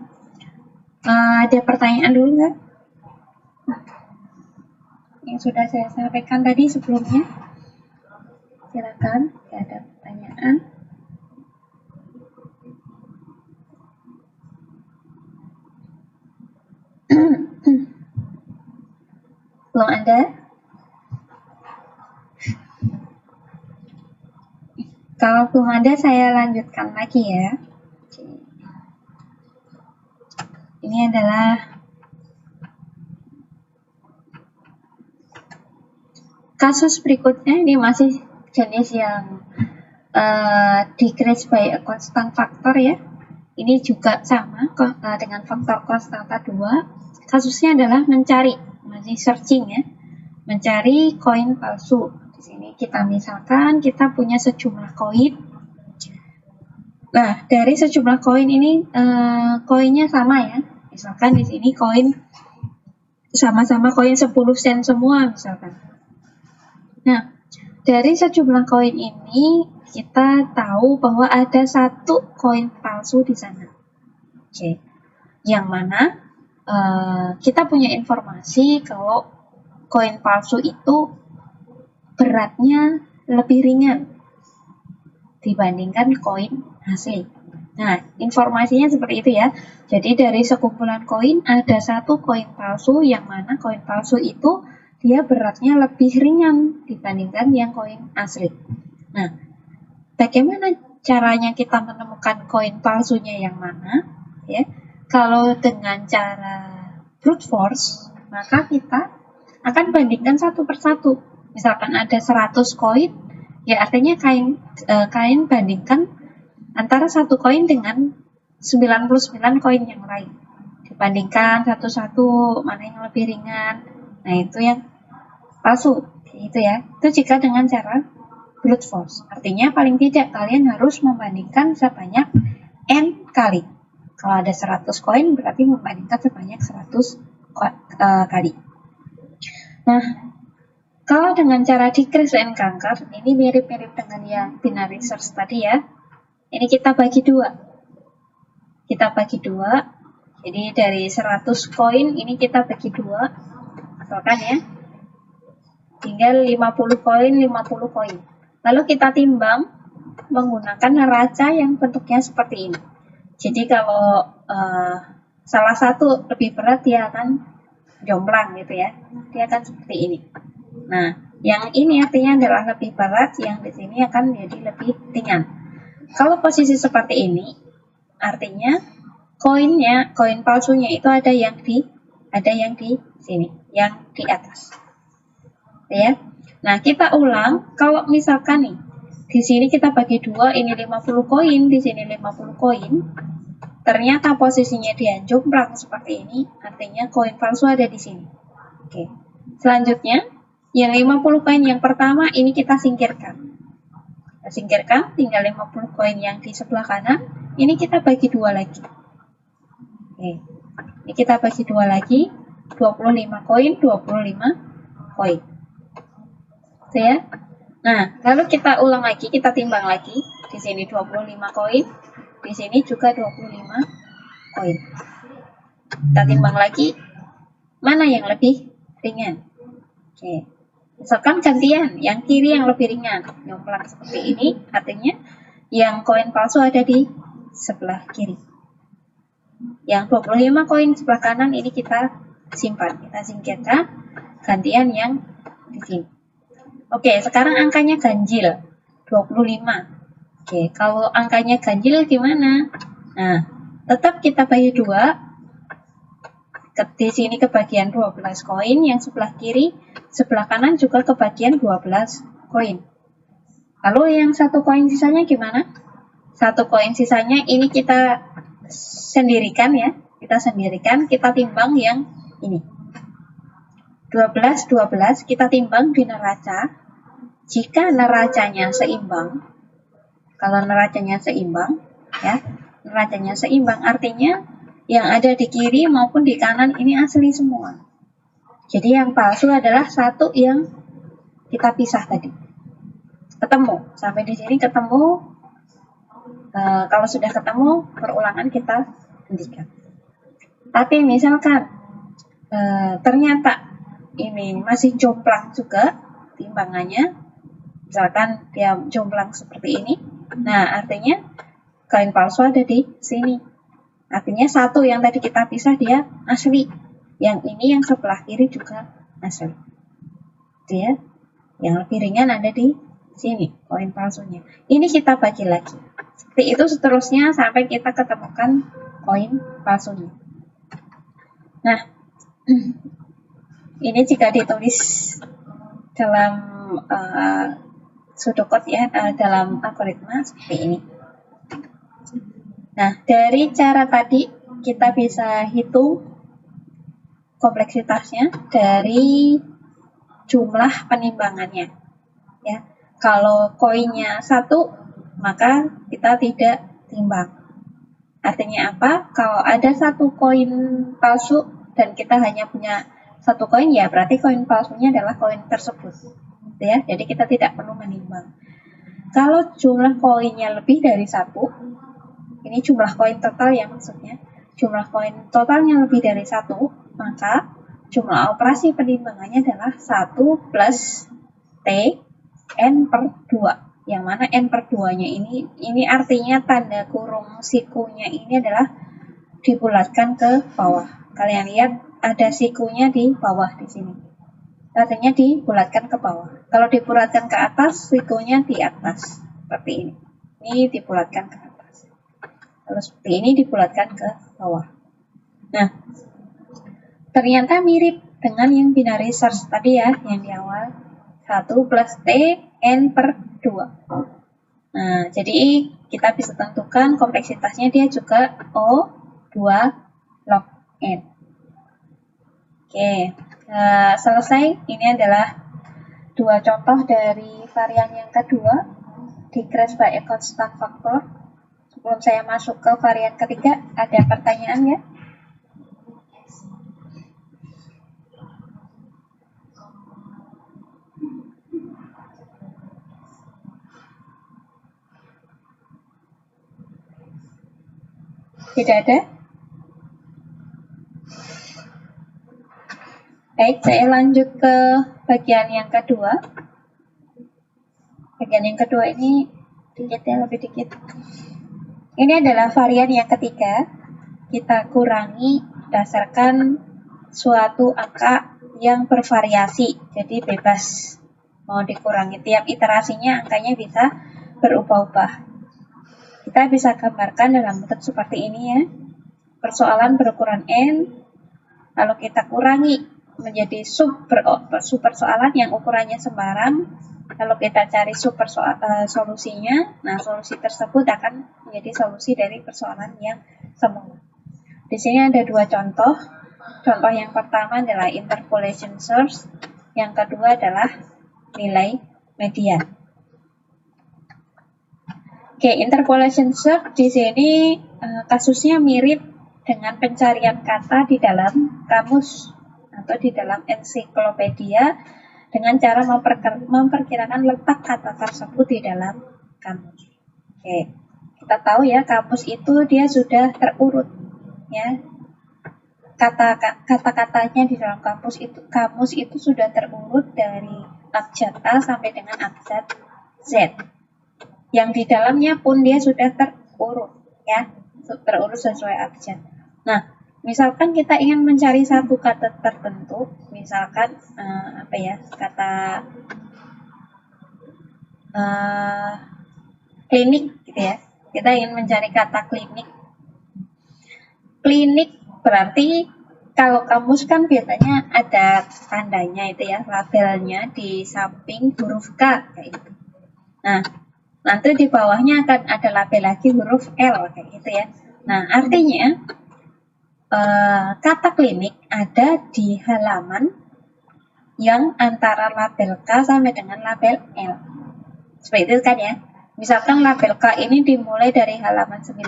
ada pertanyaan dulu nggak? Yang sudah saya sampaikan tadi sebelumnya. Silakan, jika ada pertanyaan. Belum ada? Kalau belum ada, saya lanjutkan lagi ya. Ini adalah kasus berikutnya. Ini masih jenis yang decrease by a constant factor ya. Ini juga sama dengan faktor konstanta 2. Kasusnya adalah mencari, masih searching ya, mencari koin palsu. Di sini kita misalkan kita punya sejumlah koin. Nah, dari sejumlah koin ini koinnya sama ya. Misalkan di sini koin sama-sama koin 10 sen semua misalkan. Nah, dari sejumlah koin ini kita tahu bahwa ada satu koin palsu di sana. Oke. Yang mana kita punya informasi kalau koin palsu itu beratnya lebih ringan dibandingkan koin asli. Nah, informasinya seperti itu ya. Jadi dari sekumpulan koin ada satu koin palsu yang mana koin palsu itu dia beratnya lebih ringan dibandingkan yang koin asli. Nah, bagaimana caranya kita menemukan koin palsunya yang mana? Ya, kalau dengan cara brute force, maka kita akan bandingkan satu persatu. Misalkan ada 100 koin, ya artinya kain bandingkan antara satu koin dengan 99 koin yang lain. Dibandingkan satu-satu mana yang lebih ringan. Nah, itu yang palsu. Itu ya. Itu jika dengan cara brute force. Artinya paling tidak kalian harus membandingkan sebanyak N kali. Kalau ada 100 koin berarti membandingkan sebanyak 100 kali. Nah, kalau dengan cara decrease and conquer, ini mirip-mirip dengan yang binary search tadi ya. Ini kita bagi dua. Jadi dari 100 koin ini kita bagi dua. Misalkan ya. Tinggal 50 koin, 50 koin. Lalu kita timbang menggunakan neraca yang bentuknya seperti ini. Jadi kalau salah satu lebih berat, dia akan jomplang gitu ya. Dia akan seperti ini. Nah, yang ini artinya adalah lebih berat, yang di sini akan menjadi lebih ringan. Kalau posisi seperti ini, artinya koin palsunya itu ada yang di sini, yang di atas. Ya. Nah, kita ulang. Kalau misalkan nih, di sini kita bagi 2, ini 50 koin, di sini 50 koin. Ternyata posisinya dia jomplang seperti ini, artinya koin palsu ada di sini. Oke. Selanjutnya, yang 50 koin yang pertama ini kita singkirkan. Kita singkirkan, tinggal 50 koin yang di sebelah kanan, ini kita bagi 2 lagi. Oke. Ini kita bagi 2 lagi, 25 koin, 25 koin. Itu ya. Nah, lalu kita ulang lagi, kita timbang lagi. Di sini 25 koin, di sini juga 25 koin. Kita timbang lagi, mana yang lebih ringan. Oke. Misalkan gantian, yang kiri yang lebih ringan. Jomplang seperti ini, artinya yang koin palsu ada di sebelah kiri. Yang 25 koin sebelah kanan ini kita simpan, kita singkirkan, gantian yang di sini. Oke, sekarang angkanya ganjil, 25. Oke, kalau angkanya ganjil gimana? Nah, tetap kita bagi 2. Di sini kebagian 12 koin, yang sebelah kiri, sebelah kanan juga kebagian 12 koin. Lalu yang 1 koin sisanya gimana? 1 koin sisanya ini kita sendirikan ya. Kita sendirikan, kita timbang yang ini. 12 kita timbang di neraca. Jika neracanya seimbang, kalau neracanya seimbang ya, neracanya seimbang artinya yang ada di kiri maupun di kanan ini asli semua. Jadi yang palsu adalah 1 yang kita pisah tadi. Ketemu, sampai di sini ketemu. Kalau sudah ketemu, perulangan kita hentikan. Tapi misalkan ternyata ini masih jomplang juga timbangannya, misalkan dia jomplang seperti ini, nah artinya koin palsu ada di sini. Artinya 1 yang tadi kita pisah dia asli, yang ini yang sebelah kiri juga asli. Dia yang lebih ringan ada di sini koin palsunya. Ini kita bagi lagi. Seperti itu seterusnya sampai kita ketemukan koin palsunya. Nah, ini jika ditulis dalam pseudocode ya, dalam algoritma seperti ini. Nah, dari cara tadi kita bisa hitung kompleksitasnya dari jumlah penimbangannya. Ya, kalau koinnya 1, maka kita tidak timbang. Artinya apa? Kalau ada 1 koin palsu dan kita hanya punya 1 koin, ya berarti koin palsunya adalah koin tersebut. Ya, jadi kita tidak perlu menimbang. Kalau jumlah koinnya lebih dari 1, ini jumlah koin total ya maksudnya, jumlah koin totalnya lebih dari 1, maka jumlah operasi penimbangannya adalah 1 plus T N per 2. Yang mana N per 2-nya ini artinya tanda kurung sikunya ini adalah dibulatkan ke bawah. Kalian lihat ada sikunya di bawah di sini. Artinya dibulatkan ke bawah. Kalau dibulatkan ke atas, sikunya di atas. Seperti ini. Ini dibulatkan ke atas. Kalau seperti ini dibulatkan ke bawah. Nah, ternyata mirip dengan yang binary search tadi ya, yang di awal. 1 plus T N per 2. Nah, jadi kita bisa tentukan kompleksitasnya dia juga O2 log N. Oke, selesai. Ini adalah 2 contoh dari varian yang kedua, decrease by a constant factor. Sebelum saya masuk ke varian ketiga, ada pertanyaan ya? Tidak ada? Baik, saya lanjut ke bagian yang kedua. Bagian yang kedua ini dikit ya, lebih dikit. Ini adalah varian yang ketiga. Kita kurangi berdasarkan suatu angka yang bervariasi, jadi bebas mau dikurangi. Tiap iterasinya angkanya bisa berubah-ubah. Kita bisa gambarkan dalam bentuk seperti ini ya. Persoalan berukuran N, lalu kita kurangi menjadi sub persoalan yang ukurannya sembarang, lalu kita cari solusinya. Nah, solusi tersebut akan menjadi solusi dari persoalan yang semula. Di sini ada dua contoh. Contoh yang pertama adalah interpolation search, yang kedua adalah nilai median. Oke, interpolation search di sini kasusnya mirip dengan pencarian kata di dalam kamus atau di dalam ensiklopedia dengan cara memperkirakan letak kata tersebut di dalam kamus. Oke, kita tahu ya, kamus itu dia sudah terurut ya. Kata-katanya di dalam kamus itu sudah terurut dari abjad A sampai dengan abjad Z. Yang di dalamnya pun dia sudah terurut ya, terurut sesuai abjad. Nah, misalkan kita ingin mencari satu kata tertentu, misalkan kata klinik gitu ya. Kita ingin mencari kata klinik. Klinik berarti kalau kamus kan biasanya ada tandanya itu ya, labelnya di samping huruf K kayak gitu. Nah, nanti di bawahnya akan ada label lagi huruf L kayak gitu ya. Nah, artinya kata klinik ada di halaman yang antara label K sampai dengan label L. Seperti itu kan ya. Misalkan label K ini dimulai dari halaman 90,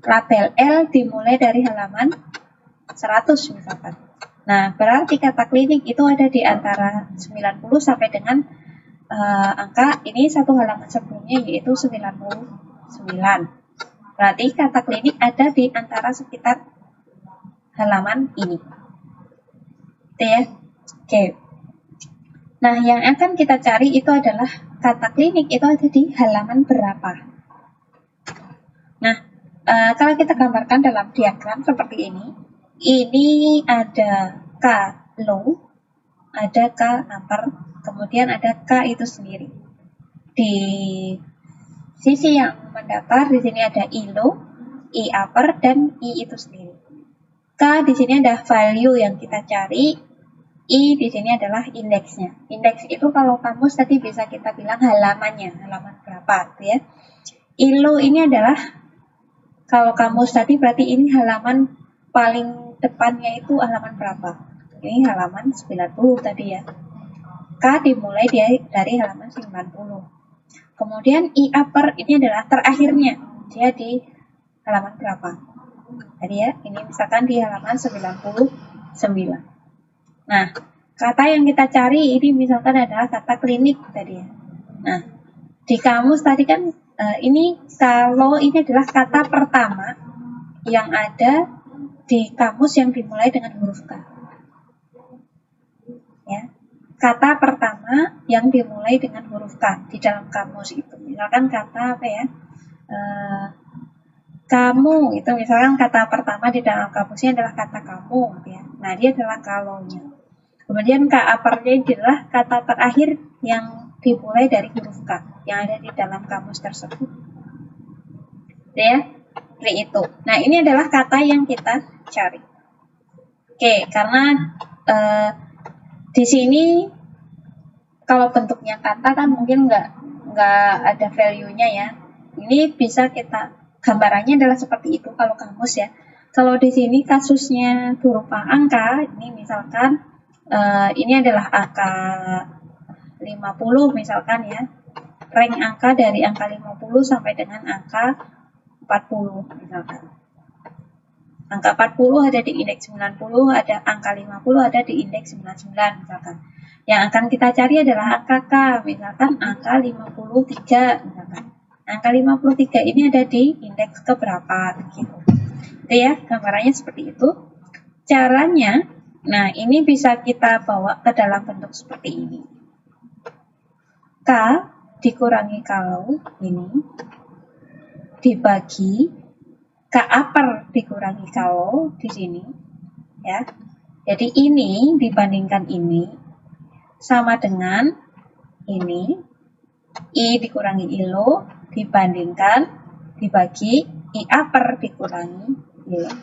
label L dimulai dari halaman 100 misalkan. Nah, berarti kata klinik itu ada di antara 90 sampai dengan angka ini satu halaman sebelumnya, yaitu 99. Berarti kata klinik ada di antara sekitar halaman ini. Itu ya. Oke. Nah, yang akan kita cari itu adalah kata klinik itu ada di halaman berapa. Nah, kalau kita gambarkan dalam diagram seperti ini ada K low, ada K upper, kemudian ada K itu sendiri. Di sisi yang mendatar di sini ada I low, I upper, dan I itu sendiri. K di sini ada value yang kita cari, I di sini adalah indeksnya. Indeks itu kalau kamus tadi bisa kita bilang halamannya, halaman berapa gitu ya. I low ini adalah kalau kamus tadi berarti ini halaman paling depannya itu halaman berapa? Ini halaman 90 tadi ya. K dimulai dari halaman 90. Kemudian I upper ini adalah terakhirnya. Dia di halaman berapa? Tadi ya, ini misalkan di halaman 99. Nah, kata yang kita cari ini misalkan adalah kata klinik tadi ya. Nah, di kamus tadi kan ini kalau ini adalah kata pertama yang ada di kamus yang dimulai dengan huruf K. Ya. Kata pertama yang dimulai dengan huruf K di dalam kamus itu. Misalkan kata apa ya? Kamu itu misalkan kata pertama di dalam kamusnya adalah kata kamu ya. Nah, dia adalah kalaunya. Kemudian K uppernya adalah kata terakhir yang dimulai dari huruf K yang ada di dalam kamus tersebut. Ya, seperti itu. Nah, ini adalah kata yang kita cari. Oke, karena di sini kalau bentuknya kata kan mungkin nggak ada value-nya ya. Ini bisa kita gambarannya adalah seperti itu kalau kamus ya. Kalau di sini kasusnya berupa angka, ini misalkan ini adalah angka 50 misalkan ya. Rank angka dari angka 50 sampai dengan angka 40 misalkan. Angka 40 ada di indeks 90, ada angka 50 ada di indeks 99 misalkan. Yang akan kita cari adalah angka K, misalkan angka 53 misalkan. Angka 53 ini ada di indeks keberapa gitu. Itu ya, gambarannya seperti itu. Caranya, nah ini bisa kita bawa ke dalam bentuk seperti ini. K dikurangi kalau ini dibagi K upper dikurangi kalau di sini ya. Jadi ini dibandingkan ini sama dengan ini I dikurangi I low dibandingkan dibagi I upper dikurangi I low.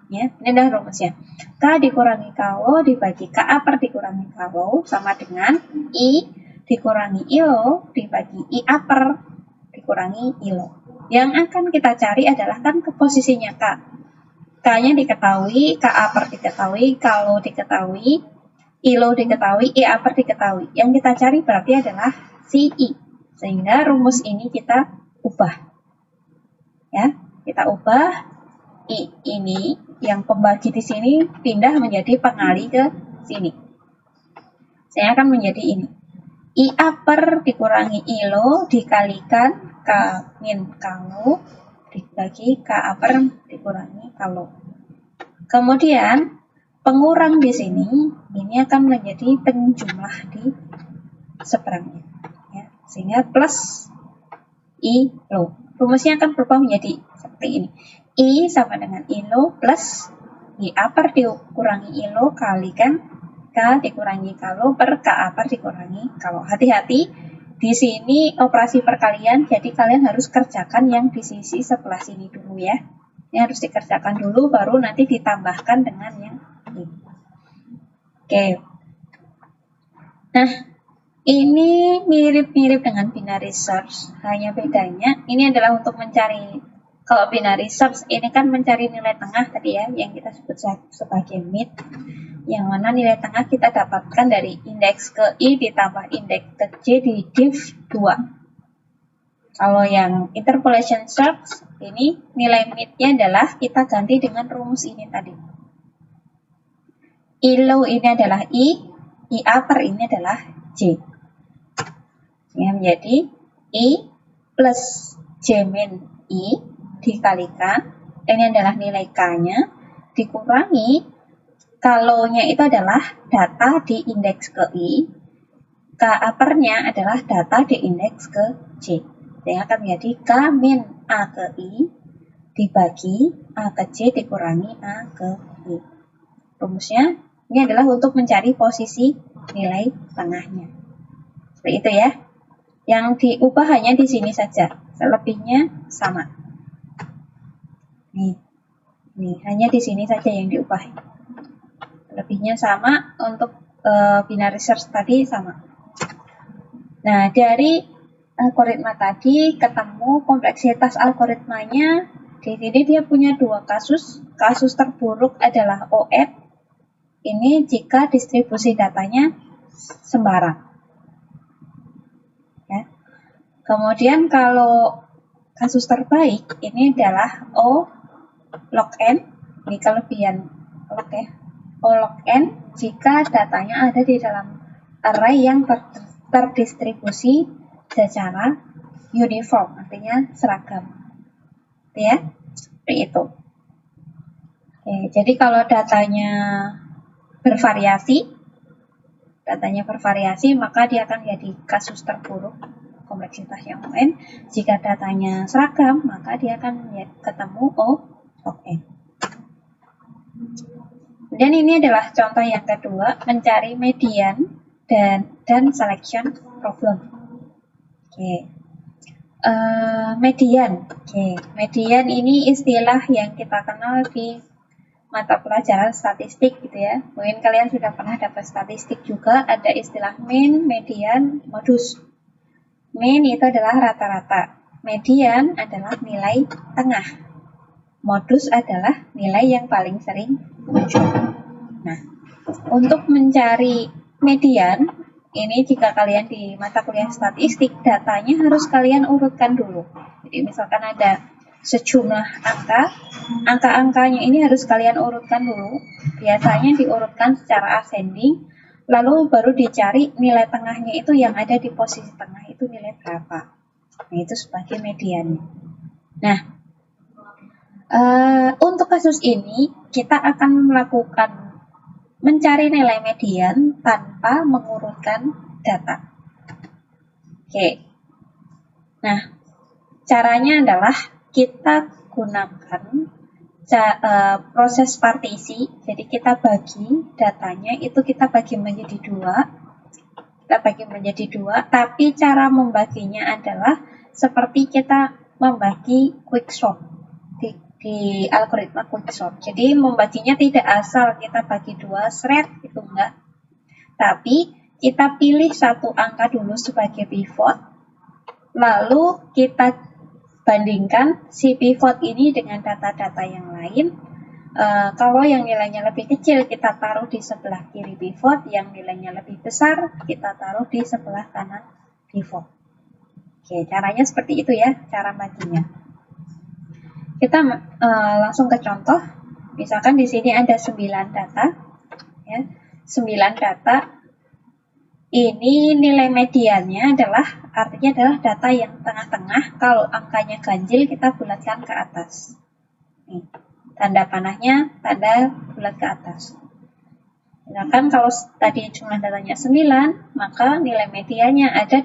Ya, ini adalah rumusnya. K dikurangi K low dibagi K upper dikurangi K low sama dengan I dikurangi I low dibagi I upper dikurangi I low. Yang akan kita cari adalah kan ke posisinya K. K-nya diketahui, K upper diketahui, K low diketahui, I low diketahui, I upper diketahui. Yang kita cari berarti adalah si I. Sehingga rumus ini kita ubah. Ya, kita ubah I ini yang pembagi di sini pindah menjadi pengali ke sini. Saya akan menjadi ini. I upper dikurangi I low dikalikan K min K low dibagi K upper dikurangi K low. Kemudian pengurang di sini ini akan menjadi penjumlah di seberangnya. Ya, sehingga plus I low. Rumusnya akan berubah menjadi seperti ini. I sama dengan I low plus I upper dikurangi I low kalikan K dikurangi K low per K upper dikurangi K low. Hati-hati, di sini operasi perkalian, jadi kalian harus kerjakan yang di sisi sebelah sini dulu ya. Ini harus dikerjakan dulu, baru nanti ditambahkan dengan yang ini. Oke. Nah, ini mirip-mirip dengan binary search, hanya bedanya ini adalah untuk mencari. Kalau binary search ini kan mencari nilai tengah tadi ya, yang kita sebut sebagai mid, yang mana nilai tengah kita dapatkan dari indeks ke I ditambah indeks ke J di div 2. Kalau yang interpolation search ini nilai midnya adalah kita ganti dengan rumus ini tadi. I low ini adalah I upper ini adalah J. Yang menjadi I plus J min I dikalikan, ini adalah nilai K-nya, dikurangi, kalau-nya itu adalah data di indeks ke I, K upper-nya adalah data di indeks ke J. Jadi akan menjadi K min A ke I dibagi A ke J dikurangi A ke I. Rumusnya ini adalah untuk mencari posisi nilai tengahnya. Seperti itu ya. Yang diubah hanya di sini saja, selebihnya sama. Nih, hanya di sini saja yang diubah. Lebihnya sama, untuk binary search tadi sama. Nah, dari algoritma tadi ketemu kompleksitas algoritmanya. Di sini dia punya dua kasus. Kasus terburuk adalah OF. Ini jika distribusi datanya sembarang. Ya. Kemudian kalau kasus terbaik ini adalah O log n, ini kelebihan log ya. O log n jika datanya ada di dalam array yang terdistribusi secara uniform, artinya seragam. Ya, seperti itu. Oke, jadi kalau datanya bervariasi, maka dia akan jadi kasus terburuk kompleksitas yang n. Jika datanya seragam, maka dia akan ketemu O log n. Dan ini adalah contoh yang kedua, mencari median dan selection problem. Oke. Median. Oke. Median ini istilah yang kita kenal di mata pelajaran statistik gitu ya. Mungkin kalian sudah pernah dapat statistik juga, ada istilah mean, median, modus. Mean itu adalah rata-rata. Median adalah nilai tengah. Modus adalah nilai yang paling sering muncul. Nah, untuk mencari median, ini jika kalian di mata kuliah statistik, datanya harus kalian urutkan dulu. Jadi misalkan ada sejumlah angka-angkanya ini harus kalian urutkan dulu. Biasanya diurutkan secara ascending, lalu baru dicari nilai tengahnya itu yang ada di posisi tengah itu nilai berapa. Nah, itu sebagai mediannya. Nah, untuk kasus ini kita akan melakukan mencari nilai median tanpa mengurutkan data. Oke, Nah, caranya adalah kita gunakan proses partisi. Jadi kita bagi datanya, itu kita bagi menjadi dua. Tapi cara membaginya adalah seperti kita membagi quickshot di algoritma quickshot. Jadi membaginya tidak asal kita bagi 2 thread, itu enggak. Tapi kita pilih satu angka dulu sebagai pivot, lalu kita bandingkan si pivot ini dengan data-data yang lain. Kalau yang nilainya lebih kecil kita taruh di sebelah kiri pivot, yang nilainya lebih besar kita taruh di sebelah kanan pivot. Oke, caranya seperti itu ya, cara baginya. Kita langsung ke contoh. Misalkan di sini ada 9 data, ya, 9 data. Ini nilai mediannya artinya adalah data yang tengah-tengah. Kalau angkanya ganjil kita bulatkan ke atas. Nih, tanda panahnya tanda bulat ke atas. Misalkan kalau tadi jumlah datanya 9, maka nilai mediannya ada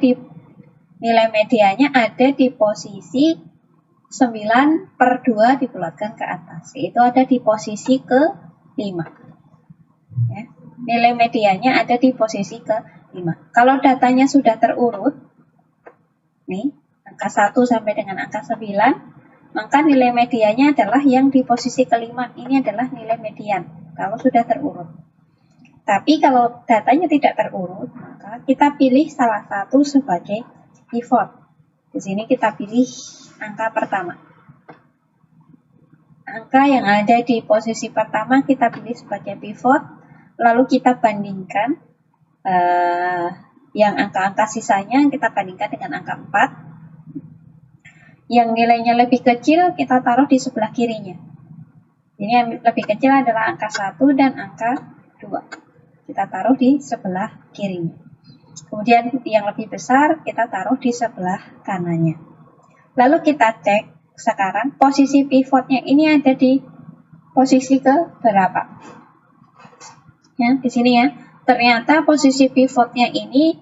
di posisi 9/2 dibulatkan ke atas, yaitu ada di posisi ke-5. Ya. Nilai mediannya ada di posisi ke-5. Kalau datanya sudah terurut, nih, angka 1 sampai dengan angka 9, maka nilai mediannya adalah yang di posisi ke-5. Ini adalah nilai median, kalau sudah terurut. Tapi kalau datanya tidak terurut, maka kita pilih salah satu sebagai pivot. Di sini kita pilih angka pertama. Angka yang ada di posisi pertama kita pilih sebagai pivot, lalu kita bandingkan yang angka-angka sisanya kita bandingkan dengan angka 4. Yang nilainya lebih kecil kita taruh di sebelah kirinya. Ini yang lebih kecil adalah angka 1 dan angka 2. Kita taruh di sebelah kirinya. Kemudian yang lebih besar kita taruh di sebelah kanannya. Lalu kita cek sekarang posisi pivotnya ini ada di posisi ke berapa. Ya, di sini ya. Ternyata posisi pivotnya ini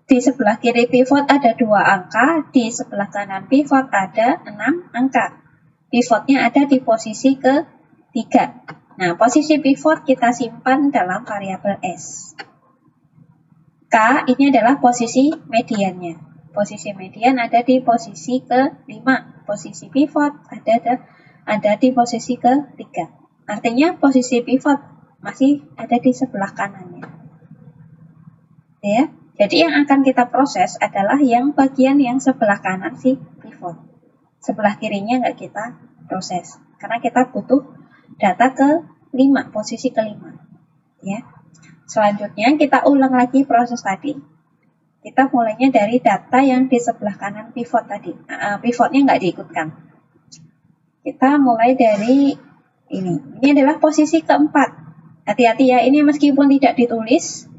di sebelah kiri pivot ada 2 angka, di sebelah kanan pivot ada 6 angka. Pivotnya ada di posisi ke-3. Nah, posisi pivot kita simpan dalam variabel S. K ini adalah posisi mediannya. Posisi median ada di posisi ke-5. Posisi pivot ada di posisi ke-3. Artinya posisi pivot masih ada di sebelah kanannya. Ya. Jadi yang akan kita proses adalah yang bagian yang sebelah kanan si pivot. Sebelah kirinya nggak kita proses. Karena kita butuh data ke-5, posisi ke-5. Ya. Selanjutnya kita ulang lagi proses tadi. Kita mulainya dari data yang di sebelah kanan pivot tadi. Pivotnya nggak diikutkan. Kita mulai dari ini. Ini adalah posisi keempat. Hati-hati ya, ini meskipun tidak ditulis,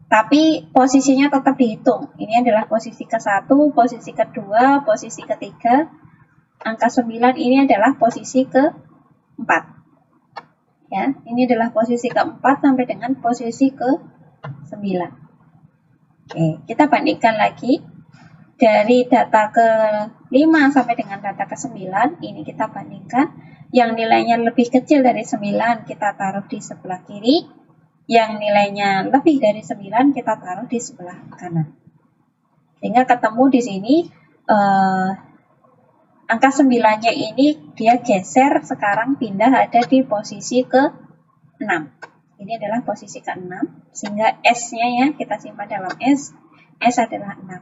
tapi posisinya tetap dihitung. Ini adalah posisi ke-1, posisi ke-2, posisi ke-3. Angka 9 ini adalah posisi ke-4. Ya, ini adalah posisi ke-4 sampai dengan posisi ke-9. Oke, kita bandingkan lagi dari data ke-5 sampai dengan data ke-9, ini kita bandingkan. Yang nilainya lebih kecil dari 9 kita taruh di sebelah kiri, yang nilainya lebih dari 9 kita taruh di sebelah kanan. Sehingga ketemu di sini angka 9-nya ini dia geser, sekarang pindah ada di posisi ke-6. Ini adalah posisi ke-6, sehingga S-nya ya kita simpan dalam S adalah 6.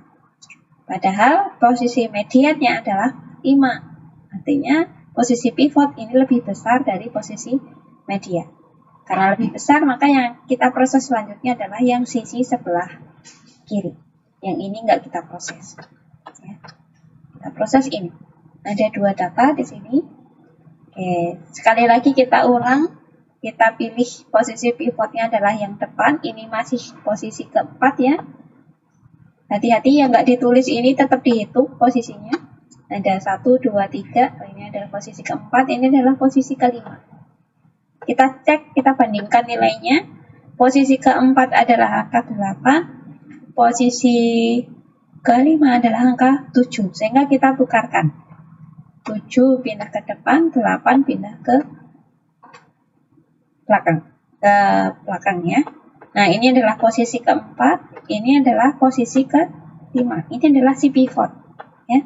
Padahal posisi mediannya adalah 5. Artinya posisi pivot ini lebih besar dari posisi median. Karena lebih besar, maka yang kita proses selanjutnya adalah yang sisi sebelah kiri. Yang ini nggak kita proses. Ya. Kita proses ini. Ada 2 data di sini. Oke, sekali lagi kita ulang. Kita pilih posisi pivotnya adalah yang depan, ini masih posisi ke-4 ya. Hati-hati yang nggak ditulis ini tetap dihitung posisinya. Ada 1, 2, 3, ini adalah posisi ke-4, ini adalah posisi ke-5. Kita cek, kita bandingkan nilainya. Posisi ke-4 adalah angka 8, posisi kelima adalah angka 7, sehingga kita tukarkan. 7 pindah ke depan, 8 pindah ke belakang ya. Nah, ini adalah posisi keempat, ini adalah posisi kelima. Ini adalah si pivot ya.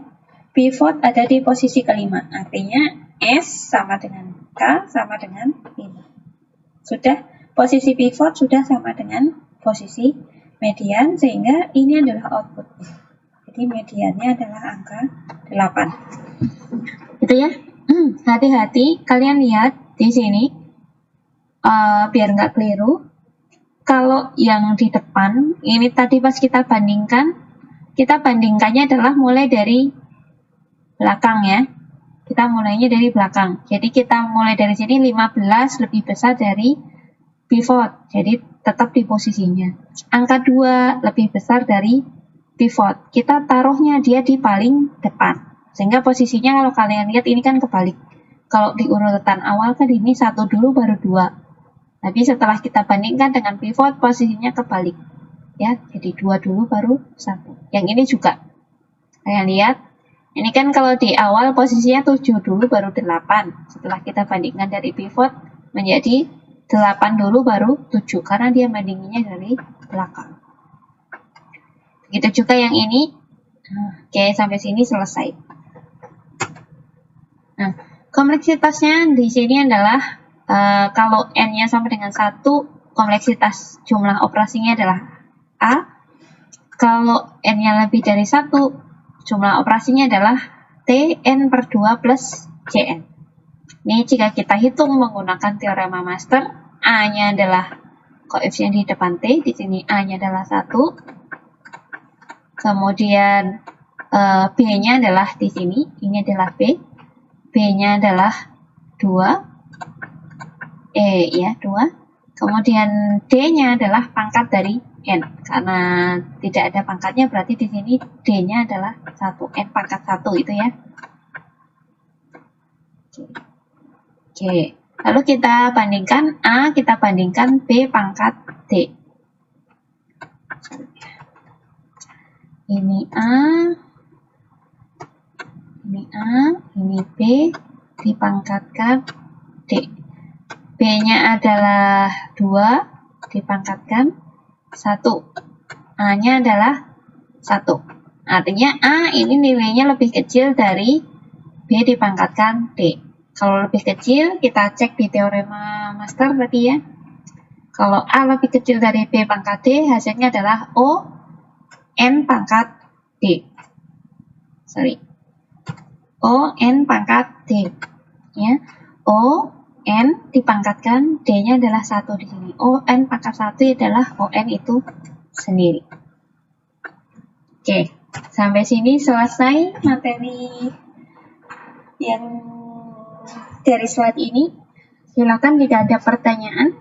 Pivot ada di posisi kelima, artinya S sama dengan K sama dengan 5. Sudah, posisi pivot sudah sama dengan posisi median, sehingga ini adalah outputnya. Jadi mediannya adalah angka 8. Gitu ya. Hati-hati, kalian lihat di sini biar nggak keliru. Kalau yang di depan, ini tadi pas kita bandingkannya adalah mulai dari belakang ya. Kita mulainya dari belakang. Jadi kita mulai dari sini 15 lebih besar dari pivot. Jadi tetap di posisinya. Angka 2 lebih besar dari pivot. Kita taruhnya dia di paling depan. Sehingga posisinya kalau kalian lihat ini kan kebalik. Kalau di urutan awal kan ini 1 dulu baru 2. Tapi setelah kita bandingkan dengan pivot, posisinya kebalik. Ya, jadi 2 dulu baru 1. Yang ini juga. Kalian lihat, ini kan kalau di awal posisinya 7 dulu baru 8. Setelah kita bandingkan dari pivot menjadi 8 dulu baru 7 karena dia bandinginnya dari belakang. Begitu juga yang ini. Oke, sampai sini selesai. Nah, kompleksitasnya di sini adalah kalau N-nya sama dengan 1, kompleksitas jumlah operasinya adalah A. Kalau N-nya lebih dari 1, jumlah operasinya adalah T N per 2 plus Cn. Ini jika kita hitung menggunakan teorema master, A-nya adalah koefisien di depan T, di sini A-nya adalah 1. Kemudian B-nya adalah di sini, ini adalah B. B-nya adalah 2. Ya 2. Kemudian D-nya adalah pangkat dari N. Karena tidak ada pangkatnya berarti di sini D-nya adalah 1. N pangkat 1 itu ya. Oke. Lalu kita bandingkan A, kita bandingkan B pangkat D. Ini A, ini B, dipangkatkan D. B-nya adalah 2, dipangkatkan 1. A-nya adalah 1. Artinya A ini nilainya lebih kecil dari B dipangkatkan D. Kalau lebih kecil, kita cek di teorema master tadi ya. Kalau A lebih kecil dari B pangkat D, hasilnya adalah O N pangkat D. O N pangkat D. Ya. O N dipangkatkan, D-nya adalah 1 di sini. O N pangkat 1 adalah O N itu sendiri. Oke, sampai sini selesai materi yang dari slide ini. Silakan jika ada pertanyaan.